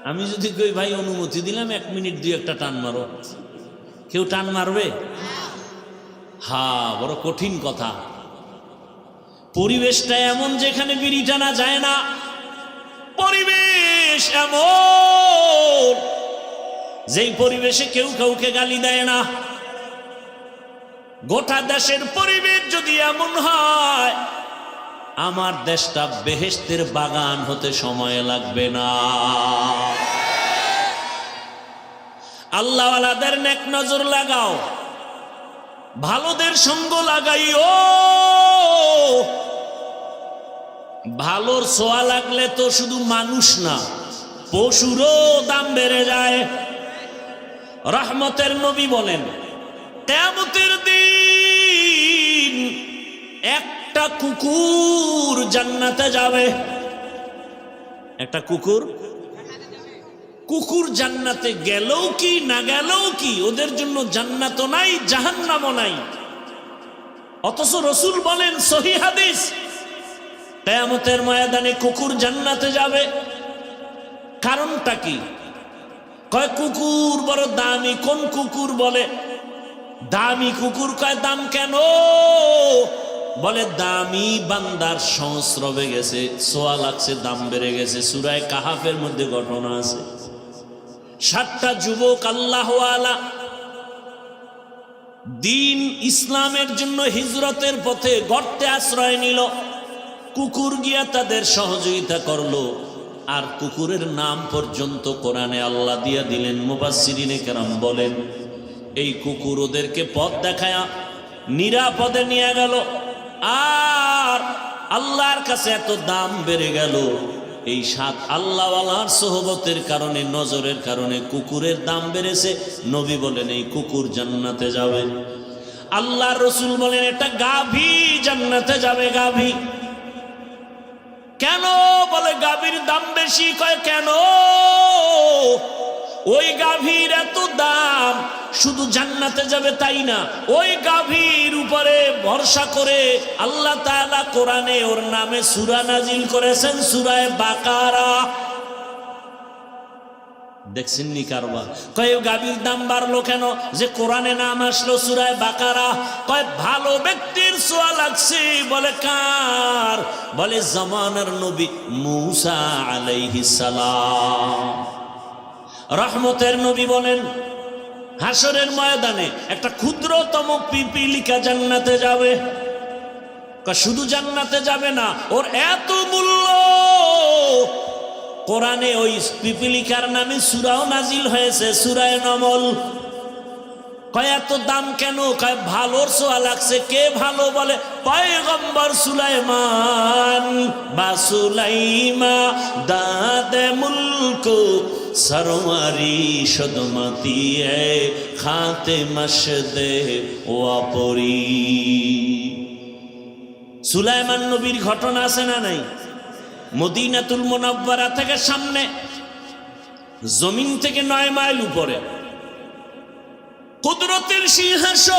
আমি যদি কই ভাই অনুমতি দিলাম 1 মিনিট 2 একটা টান মারো, কেউ টান মারবে? বড় কঠিন কথা। পরিবেশটা এমন যেখানে বিড়ি টানা যায় না। পরিবেশ এমন যেই পরিবেশে কেউ কাউকে গালি দেয় না। গোটা দেশের পরিবেশ যদি এমন হয়, আমার দেশটা বেহেশতের বাগান হতে সময় লাগবে না। আল্লাহওয়ালাদের নেক নজর লাগাও, ভালোদের সঙ্গ লাগাইও। ভালোর ছোঁয়া লাগলে তো শুধু মানুষ না, পশুরও দাম বেড়ে যায়। রহমতের নবী বলেন, কিয়ামতের দিন একটা কুকুর জান্নাতে যাবে। একটা কুকুর জান্নাতে গেলেও কি না গেলেও কি, ওদের জন্য জান্নাতও নাই জাহান্নামও নাই। অথচ রাসূল বলেন, সহিহ হাদিস, কিয়ামতের ময়দানে কুকুর জান্নাতে যাবে। কারণটা কি? কয় কুকুর বড় দামি। কোন কুকুর? বলে দামি কুকুর। কয় দাম কেন? বলে দামি বান্দার সংস্রবে গেছে, ছোঁয়া লাগছে, দাম বেড়ে গেছে। সূরা কাহাফের মধ্যে ঘটনা আছে। 7টা যুবক আল্লাহওয়ালা দিন ইসলামের জন্য হিজরতের পথে গর্তে আশ্রয় নিল। কুকুর গিয়া তাদের সহযোগিতা করলো, আর কুকুরের নাম পর্যন্ত কোরআনে আল্লাহ দিয়া দিলেন। মুফাসসিরিনে কেরাম বলেন, এই কুকুর ওদেরকে পথ দেখায়া নিরাপদে নিয়ে গেল। আর আল্লাহর কাছে এত দাম বেড়ে গেল, এই 7 আল্লাহওয়ালার সোহবতের কারণে, নজরের কারণে কুকুরের দাম বেড়েছে। নবী বলেন এই কুকুর জান্নাতে যাবে। আল্লাহর রাসূল বলেন এটা গাভী জান্নাতে যাবে। গাভী কেন? বলে গাভীর দাম বেশি। কয় কেন? ওই গাভীর এত দাম, শুধু জান্নাতে যাবে তাই না, ওই গাভীর উপরে ভরসা করে আল্লাহ তাআলা কোরআনে ওর নামে সূরা নাজিল করেছেন, সূরা বাকারা। দেখছেন নি কারবার? কয় গাভীর দাম বাড়লো কেন? যে কোরআনে নাম আসলো সূরা বাকারা। কয় ভালো ব্যক্তির ছোঁয়া লাগছে। বলে কার? বলে জামানার নবী মূসা আলাইহিস সালাম, রহমতের নবী। বলেন হাসরের ময়দানে একটা ক্ষুদ্রতম পিপিলিকা জান্নাতে যাবে। শুধু জান্নাতে যাবে না, ওর এত মূল্য, কোরআনে ওই পিপিলিকার নামে সূরাও নাজিল হয়েছে, সূরা নমল। কয় এত দাম কেন? কয় ভালোর ছোঁয়া লাগছে। কে ভালো? বলে পয়গম্বর সুলাইমান। বা সুলাইমা দাদে মুলক সরওয়ারি সদমতি এ খাতে মশদে ওয়াপরি। সুলাইমান নবীর ঘটনা আছে না নাই? মদিনাতুল মুনাওয়ারা থেকে সামনে, জমিন থেকে 9 মাইল উপরে কুদরতের সিংহাসন,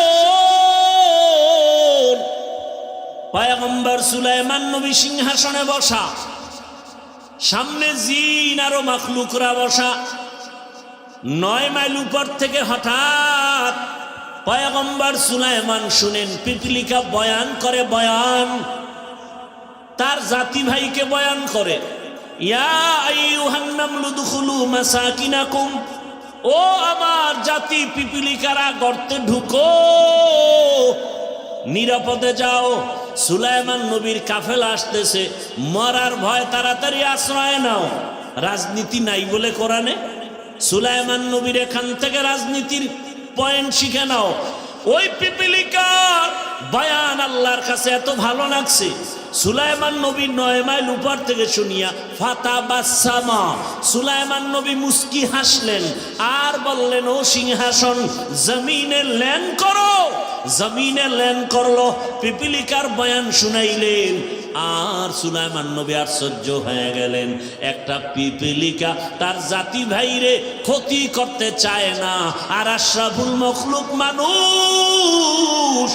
পয়গম্বর সুলাইমান নবী সিংহাসনে বসা, সামনে জিন আরো মাখলুকরা বসা। 9 মাইল উপর থেকে হঠাৎ পয়গম্বর সুলাইমান শুনেন পিপিলিকা বয়ান করে। বয়ান তার জাতি ভাইকে বয়ান করে, ইয়া আইয়ুহান নামলু দুখুলু মাসাকিনাকুম, ও আমার জাতি পিপিলিকারা গর্তে ঢুকো, নিরাপদে যাও। সুলাইমান নবীর কাফেলা আসতেছে, মরার ভয়, তাড়াতাড়ি আশ্রয় নাও। রাজনীতি নাই বলে কোরআনে। সুলাইমান নবীর এখান থেকে রাজনীতির পয়েন্ট শিখে নাও। ওই পিপিলিকার বয়ান আল্লাহর কাছে এত ভালো লাগছে, সুলাইমান নবী 9 মাইল উপর থেকে শুনিয়া ফাতাবাসসামা, সুলাইমান নবী মুস্কি হাসলেন আর বললেন, ও সিংহাসন জমিনে ল্যান্ড করো। জমিনে ল্যান্ড করলো, পিপিলিকার বয়ান শুনাইলেন। আর সুলাইমান নবী আশ্চর্য হয়ে গেলেন, একটা পিপিলিকা তার জাতি ভাইরে ক্ষতি করতে চায় না, আর আশরাফুল মখলুক মানুষ,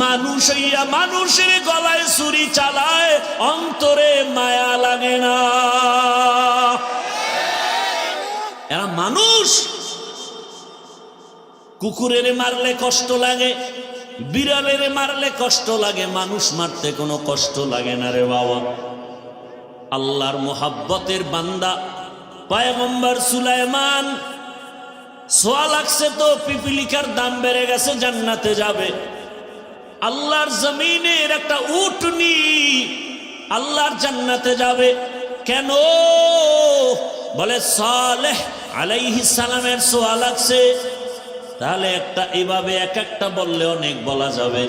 মানুষ হইয়া মানুষের গলায় ছুরি চালায়, অন্তরে মায়া লাগে না। এরা মানুষ। কুকুরের মারলে কষ্ট লাগে, বিড়ালের মারলে কষ্ট লাগে, মানুষ মারতে কোনো কষ্ট লাগে না রে বাবা। আল্লাহর মোহাব্বতের বান্দা পয়গম্বর সুলাইমান, ছোঁয়া লাগছে তো পিপিলিকার দাম বেড়ে গেছে, জান্নাতে যাবে। আল্লাহর জমিনের একটা উটনি আল্লাহর জান্নাতে যাবে। কেন? বলে সালেহ আলাইহিস সালামের ছোঁয়া লাগছে। তাহলে একটা এভাবে এক একটা বললে অনেক বলা যাবে।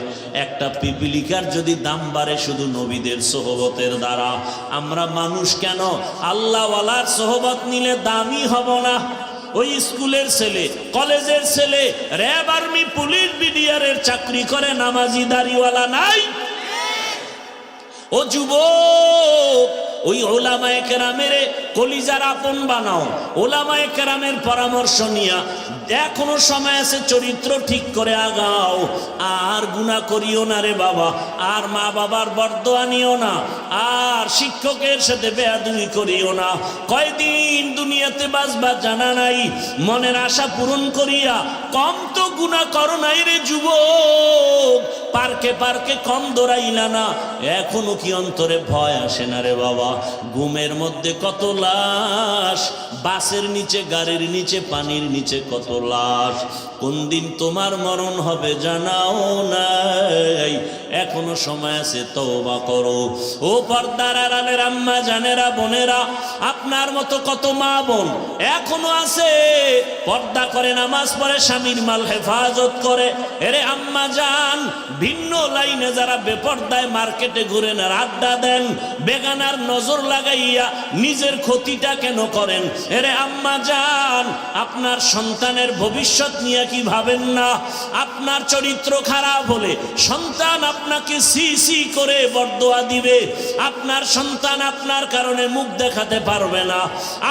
একটা পিপিলিকার যদি দাম বাড়ে শুধু নবীদের সোহবতের দ্বারা, আমরা মানুষ কেন আল্লাহওয়ালার সোহবত নিলে দামি হব না? ওই স্কুলের ছেলে, কলেজের ছেলে, র্যাব, আর্মি, পুলিশ, বিডিআরের চাকরি করে, নামাজি দাড়িওয়ালা নাই? ও যুবক, ওই ওলামায়ে কেরামের কলিজার আপন বানাও, ওলামায়ে কেরামের পরামর্শ নিয়া এখনো সময় আছে, চরিত্র ঠিক করে আগাও। আর গুনাহ করিও না রে বাবা, আর মা বাবার বরদোয়া নিও না, আর শিক্ষকের সাথে বেয়াদবি করিও না। কয়দিন দুনিয়াতে বাঁচবা জানা নাই, মনের আশা পূরণ করিয়া কম তো গুনাহ করো নাই রে যুবক। পার্কে পার্কে কম দৌড়াইলা না, এখনো কি অন্তরে ভয় আসে না রে বাবা? ঘুমের মধ্যে কত লাশ, বাসের নিচে, গাড়ির নিচে, পানির নিচে কত লাশ। কোন দিন তোমার মরণ হবে জানাও নাই, এখনো সময় আছে, তওবা করো। ও পর্দার আড়ালের আম্মা জানেরা, বোনেরা, আপনার মতো কত মা বোন এখনো আছে পর্দা করে, নামাজ পড়ে, স্বামীর মাল হেফাজত করে। এরে আম্মা জান, ভিন্ন লাইনে যারা বেপর্দায় মার্কেটে ঘুরেন আর আড্ডা দেন, বেগানার নজর লাগাইয়া নিজের ক্ষতিটা কেন করেন? এরে আম্মা জান, আপনার সন্তানের ভবিষ্যৎ নিয়ে কি ভাবেন না? আপনার চরিত্র খারাপ হলে সন্তান আপনাকে সি সি করে বরদোয়া দিবে। আপনার সন্তান আপনার কারণে মুখ দেখাতে পারবে না।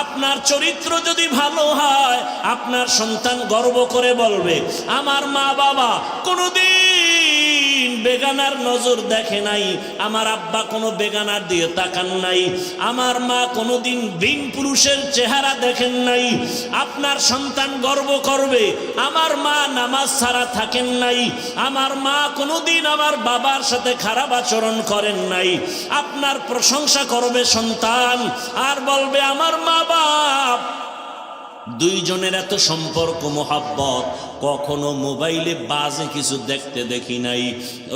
আপনার চরিত্র যদি ভালো হয়, আপনার সন্তান গর্ব করে বলবে, আমার মা বাবা কোনোদিন বেগানার নজর দেখে নাই, আমার আব্বা কোনো বেগানার দিয়ে তাকান নাই, আমার মা কোনোদিন বিন পুরুষের চেহারা দেখেন নাই। আপনার সন্তান গর্ব করবে, আমার মা নামাজ ছাড়া থাকেন নাই, আমার মা কোনোদিন আমার বাবার সাথে খারাপ আচরণ করেন নাই। আপনার প্রশংসা করবে সন্তান, আর বলবে আমার মা বাপ দুইজনের এত সম্পর্ক মোহাব্বত, কখনো মোবাইলে বাজে কিছু দেখতে দেখি নাই।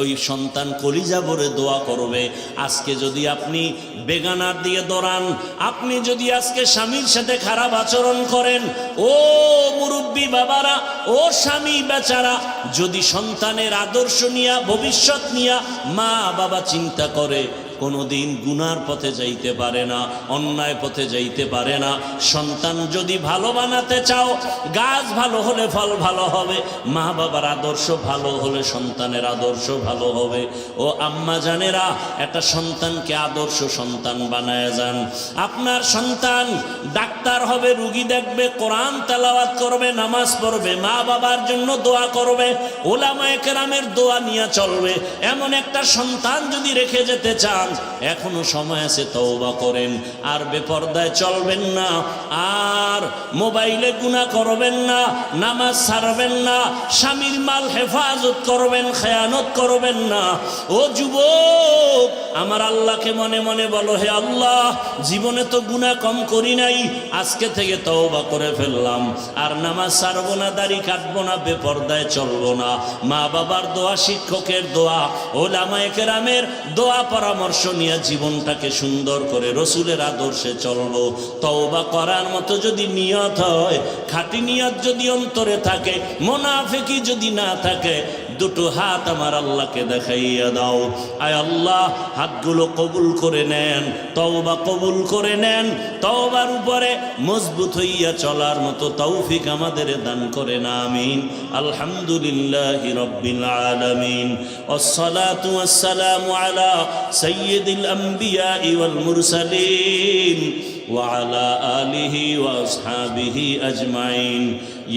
ওই সন্তান কলিজা ভরে দোয়া করবে। আজকে যদি আপনি বেগানার দিয়ে দৌড়ান, আপনি যদি আজকে স্বামীর সাথে খারাপ আচরণ করেন, ও মুরব্বী বাবারা, ও স্বামী বেচারা, যদি সন্তানের আদর্শ নিয়া ভবিষ্যৎ নিয়া মা বাবা চিন্তা করে, কোনোদিন গুনার পথে যাইতে পারে না, অন্যায় পথে যাইতে পারে না। সন্তান যদি ভালো বানাতে চাও, গাছ ভালো হলে ফল ভালো হবে, মা বাবার আদর্শ ভালো হলে সন্তানের আদর্শ ভালো হবে। ও আম্মা জানেরা, একটা সন্তানকে আদর্শ সন্তান বানায় যান। আপনার সন্তান ডাক্তার হবে, রুগী দেখবে, কোরআন তেলাওয়াত করবে, নামাজ পড়বে, মা বাবার জন্য দোয়া করবে, ওলামায়ে কেরামের দোয়া নিয়ে চলবে। এমন একটা সন্তান যদি রেখে যেতে চান, এখনো সময় আছে, তওবা করেন। আর বেপরদায় চলবেন না, আর মোবাইলে গুনাহ করবেন না, নামাজ ছাড়বেন না, স্বামীর মাল হেফাজত করবেন, খেয়ানত করবেন না। ও যুবক, আমার আল্লাহকে মনে মনে বলো, হে আল্লাহ, জীবনে তো গুনাহ কম করি নাই, আজকে থেকে তওবা করে ফেললাম, আর নামাজ ছাড়বো না, দাড়ি কাটবো না, বেপরদায় চলবো না। মা বাবার দোয়া, শিক্ষকের দোয়া, ওলামায়ে কেরামের দোয়া পরামর্শ নিয়ে জীবনটাকে সুন্দর করে রসুলের আদর্শে চলবো। তওবা করার মতো যদি নিয়ত হয়, খাঁটি নিয়ত যদি অন্তরে থাকে, মুনাফিকি যদি না থাকে, দুটো হাত আমার আল্লাহকে দেখাইয়া দাও। আয় আল্লাহ, হাতগুলো কবুল করে নেন, তওবা কবুল করে নেন, তওবার উপরে মজবুত হইয়া চলার মতো তৌফিক আমাদের দান করেন, আমিন। আলহামদুলিল্লাহি রাব্বিল আলামিন, ওয়াসসালাতু ওয়াসসালামু আলা সাইয়্যিদিল আমবিয়া ওয়াল মুরসালিন وعلى آله وأصحابه أجمعين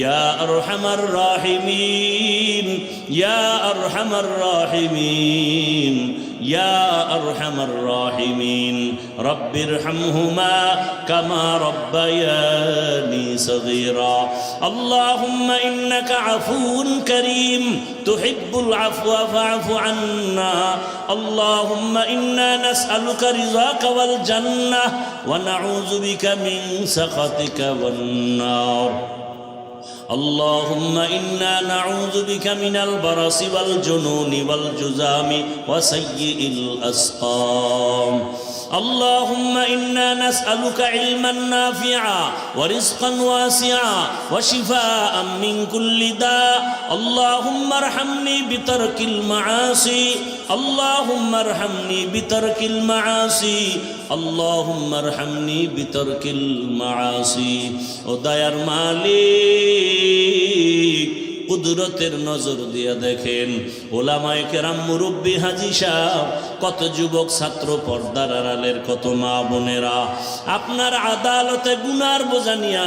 يا أرحم الراحمين يا أرحم الراحمين يا أرحم الراحمين رب ارحمهما كما ربياني صغيرا اللهم إنك عفو كريم تحب العفو فاعف عنا اللهم إنا نسألك رضاك والجنة ونعوذ بك من سخطك والنار اللهم إنا نعوذ بك من البرص والجنون والجذام وسيء الأسقام اللهم إنا نسألك علما نافعا ورزقا واسعا وشفاء من كل داء اللهم ارحمني بترك المعاصي اللهم ارحمني بترك المعاصي اللهم ارحمني بترك المعاصي وداير মালিক কুদরতের নজর দিয়ে দেখেন, ওলামায়ে কেরাম, মুরব্বী, হাজী সাহেব, কত যুবক ছাত্র, পর্দার আড়ালের কত মা বোনেরা আপনার আদালতে গুনার বোঝা নিয়ে